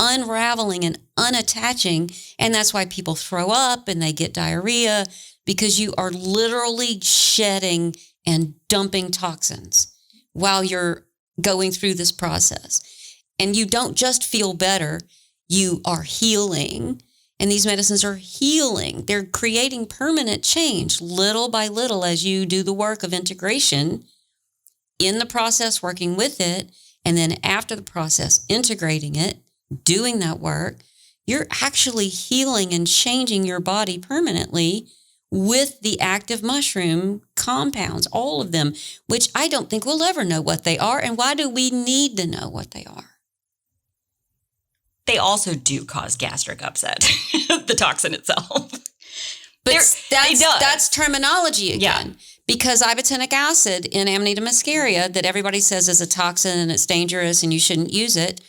unraveling and unattaching. And that's why people throw up and they get diarrhea, because you are literally shedding and dumping toxins while you're going through this process. And you don't just feel better, you are healing. And these medicines are healing. They're creating permanent change little by little as you do the work of integration in the process, working with it. And then after the process, integrating it, doing that work, you're actually healing and changing your body permanently with the active mushroom compounds, all of them, which I don't think we'll ever know what they are. And why do we need to know what they are? They also do cause gastric upset, the toxin itself. But that's terminology again. Yeah. Because ibotenic acid in Amanita muscaria, that everybody says is a toxin and it's dangerous and you shouldn't use it,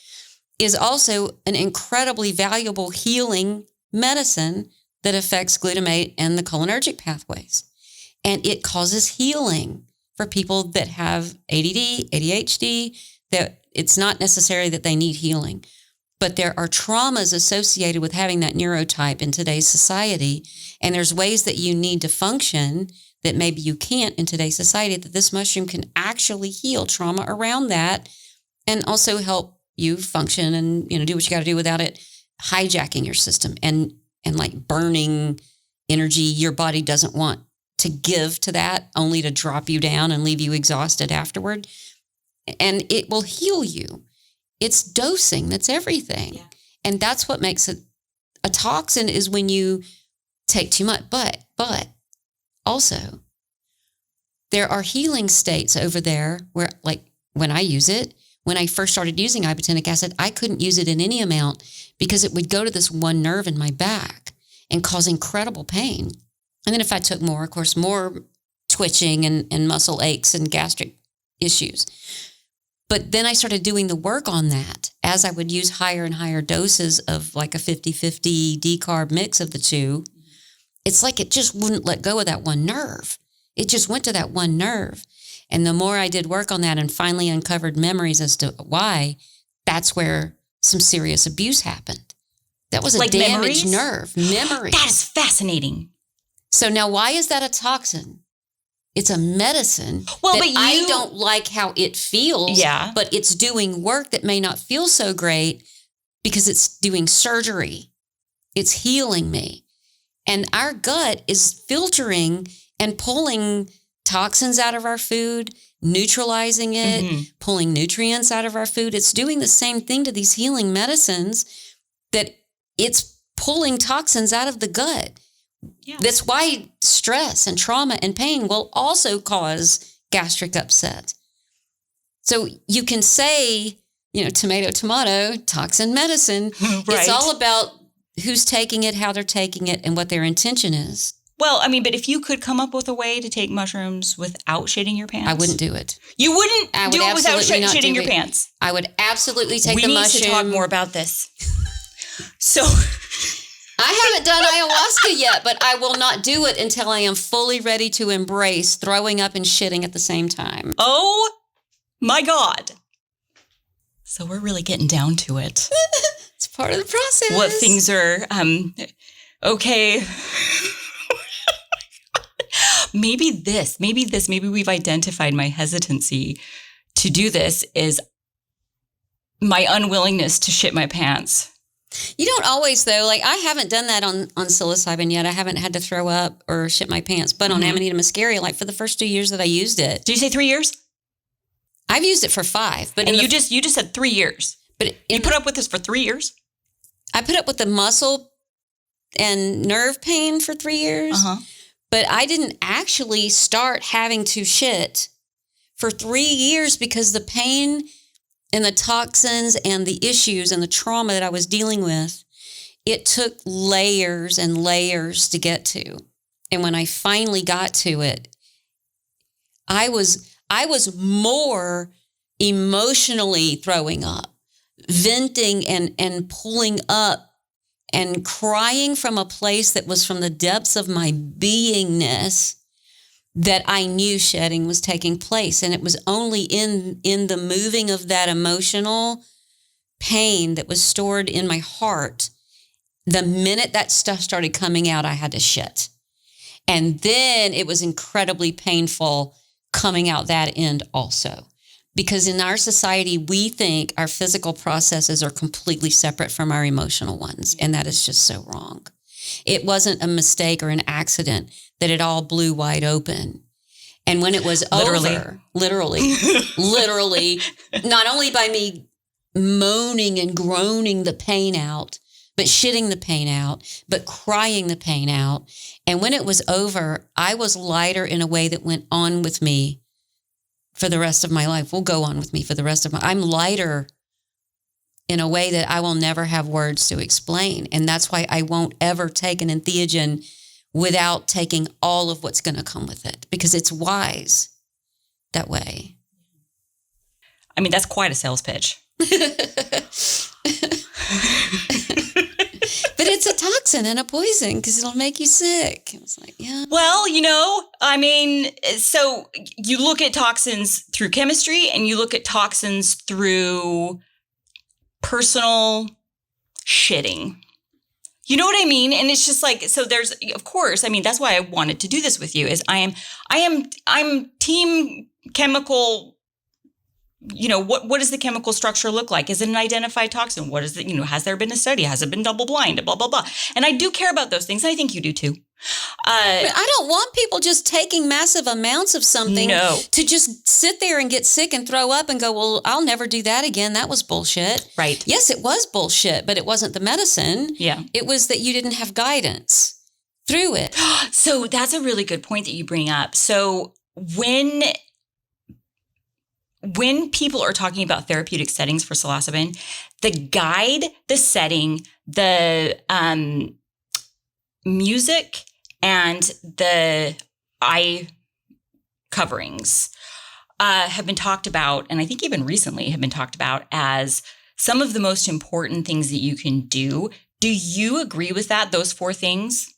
is also an incredibly valuable healing medicine that affects glutamate and the cholinergic pathways. And it causes healing for people that have ADD, ADHD, that it's not necessary that they need healing. But there are traumas associated with having that neurotype in today's society. And there's ways that you need to function that maybe you can't in today's society, that this mushroom can actually heal trauma around that and also help you function and, do what you got to do without it hijacking your system and like burning energy your body doesn't want to give to that, only to drop you down and leave you exhausted afterward. And it will heal you. It's dosing. That's everything. Yeah. And that's what makes it a toxin, is when you take too much. But also, there are healing states over there where, like when I use it, when I first started using ibotenic acid, I couldn't use it in any amount because it would go to this one nerve in my back and cause incredible pain. And then if I took more, of course, more twitching and muscle aches and gastric issues. But then I started doing the work on that as I would use higher and higher doses of like a 50-50 decarb mix of the two. It's like it just wouldn't let go of that one nerve. It just went to that one nerve. And the more I did work on that and finally uncovered memories as to why, that's where some serious abuse happened. That was a damaged nerve. Memories. That is fascinating. So now why is that a toxin? It's a medicine I don't like how it feels, but it's doing work that may not feel so great because it's doing surgery. It's healing me. And our gut is filtering and pulling toxins out of our food, neutralizing it, pulling nutrients out of our food. It's doing the same thing to these healing medicines, that it's pulling toxins out of the gut. Yeah. That's why stress and trauma and pain will also cause gastric upset. So you can say, tomato, toxin medicine. Right. It's all about who's taking it, how they're taking it, and what their intention is. Well, I mean, but if you could come up with a way to take mushrooms without shitting your pants. I wouldn't do it. You wouldn't do it without shitting your pants? I would absolutely take the mushroom. We need to talk more about this. So... I haven't done ayahuasca yet, but I will not do it until I am fully ready to embrace throwing up and shitting at the same time. Oh, my God. So we're really getting down to it. It's part of the process. What things are, okay. Maybe we've identified my hesitancy to do this is my unwillingness to shit my pants. You don't always, though. Like, I haven't done that on psilocybin yet. I haven't had to throw up or shit my pants. But on Amanita muscaria, like for the first 2 years that I used it. Did you say 3 years? I've used it for 5. But and you just said 3 years. But you put up with this for 3 years? I put up with the muscle and nerve pain for 3 years. But I didn't actually start having to shit for 3 years because the pain and the toxins and the issues and the trauma that I was dealing with, it took layers and layers to get to. And when I finally got to it, I was more emotionally throwing up, venting and pulling up and crying from a place that was from the depths of my beingness, that I knew shedding was taking place. And it was only in the moving of that emotional pain that was stored in my heart. The minute that stuff started coming out, I had to shit. And then it was incredibly painful coming out that end also. Because in our society, we think our physical processes are completely separate from our emotional ones. And that is just so wrong. It wasn't a mistake or an accident that it all blew wide open. And when it was over, literally, not only by me moaning and groaning the pain out, but shitting the pain out, but crying the pain out. And when it was over, I was lighter in a way that went on with me for the rest of my life. Will go on with me for the rest of I'm lighter in a way that I will never have words to explain. And that's why I won't ever take an entheogen without taking all of what's going to come with it, because it's wise that way. I mean, that's quite a sales pitch. But it's a toxin and a poison because it'll make you sick. It was like, yeah. Well, I mean, so you look at toxins through chemistry and you look at toxins through personal shitting. You know what I mean? And it's just like, so there's, of course, I mean, that's why I wanted to do this with you is I'm team chemical. What does the chemical structure look like? Is it an identified toxin? What is it? Has there been a study? Has it been double blind? Blah, blah, blah. And I do care about those things. And I think you do too. I don't want people just taking massive amounts of something to just sit there and get sick and throw up and go, well, I'll never do that again. That was bullshit. Right. Yes, it was bullshit, but it wasn't the medicine. Yeah. It was that you didn't have guidance through it. So that's a really good point that you bring up. So when people are talking about therapeutic settings for psilocybin, the guide, the setting, the music, and the eye coverings have been talked about, and I think even recently have been talked about as some of the most important things that you can do. Do you agree with that, those 4 things?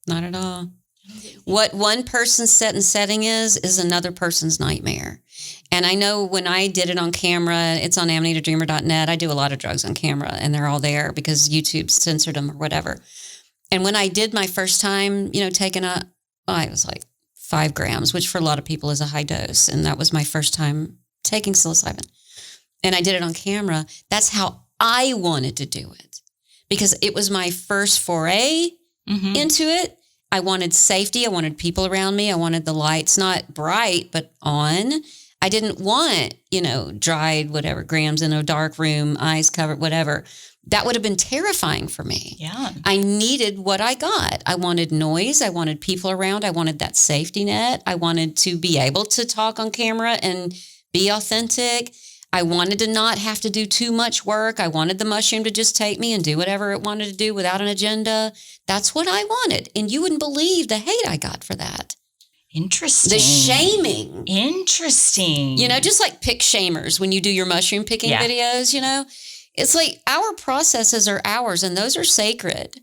Not at all. What one person's set and setting is another person's nightmare. And I know when I did it on camera, it's on AmanitaDreamer.net. I do a lot of drugs on camera, and they're all there because YouTube censored them or whatever. And when I did my first time, taking it was like 5 grams, which for a lot of people is a high dose. And that was my first time taking psilocybin. And I did it on camera. That's how I wanted to do it because it was my first foray into it. I wanted safety. I wanted people around me. I wanted the lights not bright, but on. I didn't want, dried whatever grams in a dark room, eyes covered, whatever. That would have been terrifying for me. Yeah. I needed what I got. I wanted noise. I wanted people around. I wanted that safety net. I wanted to be able to talk on camera and be authentic. I wanted to not have to do too much work. I wanted the mushroom to just take me and do whatever it wanted to do without an agenda. That's what I wanted. And you wouldn't believe the hate I got for that. Interesting. The shaming. Interesting. Just like pick shamers when you do your mushroom picking videos, It's like our processes are ours and those are sacred.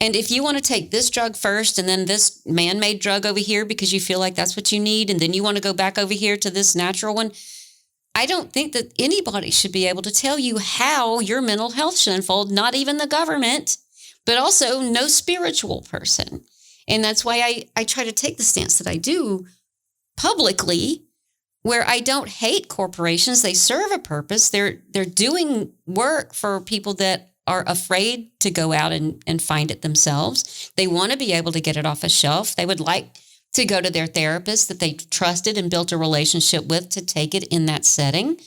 And if you want to take this drug first and then this man-made drug over here because you feel like that's what you need, and then you want to go back over here to this natural one, I don't think that anybody should be able to tell you how your mental health should unfold, not even the government, but also no spiritual person. And that's why I try to take the stance that I do publicly, where I don't hate corporations. They serve a purpose. They're doing work for people that are afraid to go out and find it themselves. They want to be able to get it off a shelf. They would like to go to their therapist that they trusted and built a relationship with to take it in that setting.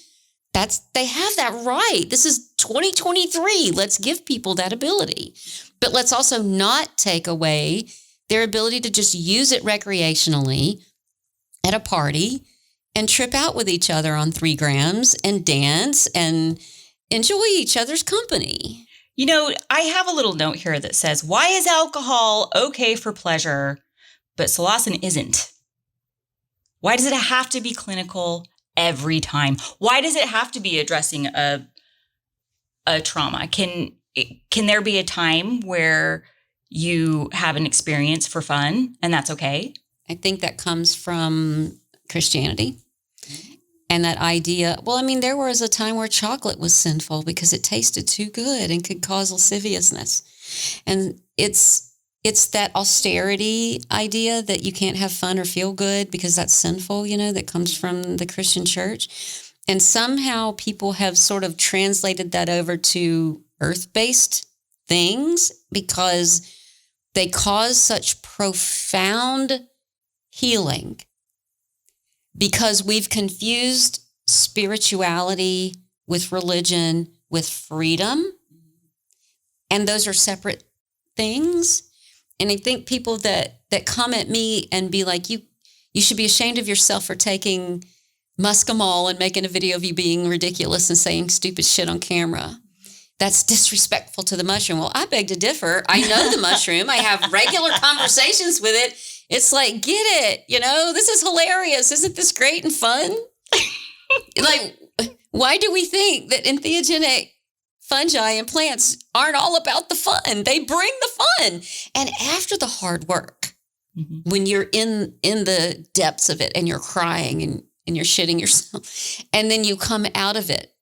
They have that right. This is 2023. Let's give people that ability. But let's also not take away their ability to just use it recreationally at a party and trip out with each other on 3 grams and dance and enjoy each other's company. I have a little note here that says, why is alcohol okay for pleasure, but psilocin isn't? Why does it have to be clinical every time? Why does it have to be addressing a trauma? Can there be a time where you have an experience for fun and that's okay? I think that comes from Christianity. And that idea, well, I mean, there was a time where chocolate was sinful because it tasted too good and could cause lasciviousness. And it's that austerity idea that you can't have fun or feel good because that's sinful, that comes from the Christian church. And somehow people have sort of translated that over to earth-based things because they cause such profound healing because we've confused spirituality with religion, with freedom. And those are separate things. And I think people that come at me and be like, you should be ashamed of yourself for taking Muscimol and making a video of you being ridiculous and saying stupid shit on camera. That's disrespectful to the mushroom. Well, I beg to differ. I know the mushroom. I have regular conversations with it. It's like, get it, this is hilarious. Isn't this great and fun? Like, why do we think that entheogenic fungi and plants aren't all about the fun? They bring the fun. And after the hard work, when you're in the depths of it and you're crying and you're shitting yourself, and then you come out of it,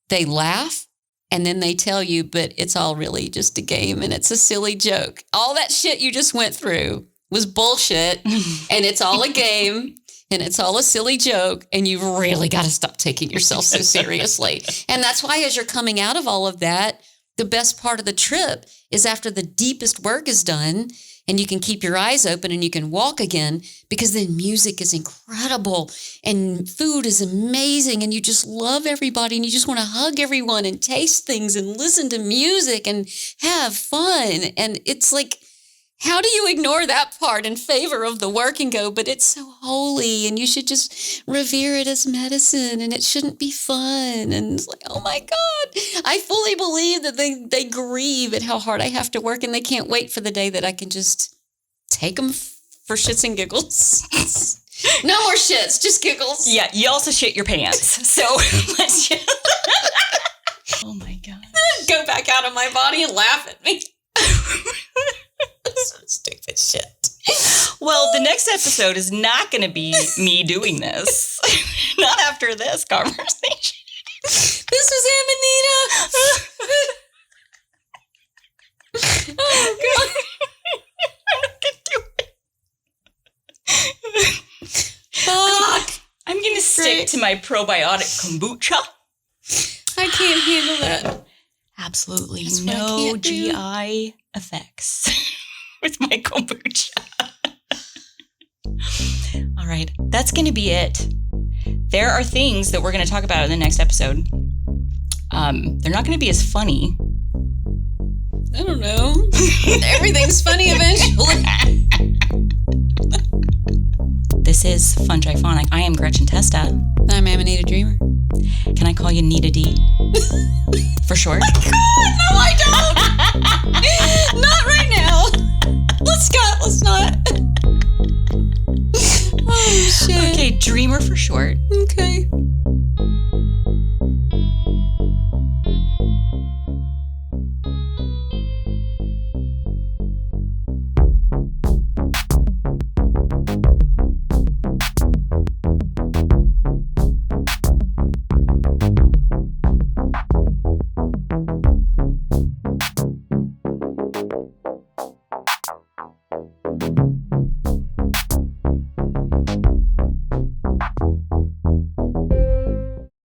they laugh. And then they tell you, but it's all really just a game and it's a silly joke. All that shit you just went through was bullshit and it's all a game and it's all a silly joke and you've really got to stop taking yourself so seriously. And that's why as you're coming out of all of that, the best part of the trip is after the deepest work is done and you can keep your eyes open and you can walk again because then music is incredible and food is amazing and you just love everybody and you just want to hug everyone and taste things and listen to music and have fun. And it's like, how do you ignore that part in favor of the work and go, but it's so holy and you should just revere it as medicine and it shouldn't be fun. And it's like, oh my God, I fully believe that they grieve at how hard I have to work and they can't wait for the day that I can just take them for shits and giggles. No more shits, just giggles. Yeah, you also shit your pants. So let's just... Oh my God. Go back out of my body and laugh at me. So stupid shit. Well, the next episode is not going to be me doing this. Not after this conversation. This is Amanita. Oh, God. I'm not going to do it. Fuck. I'm going to stick to my probiotic kombucha. I can't handle that. Absolutely That's what I no can't do. GI effects with my kombucha. All right, that's going to be it. There are things that we're going to talk about in the next episode. They're not going to be as funny. I don't know. Everything's funny eventually. This is FungiPhonic. I am Gretchen Testa. I'm Amanita Dreamer. Can I call you Nita D? For short? Oh God, no, I don't. Not right now. Let's not. Oh, shit. Okay, Dreamer for short. Okay.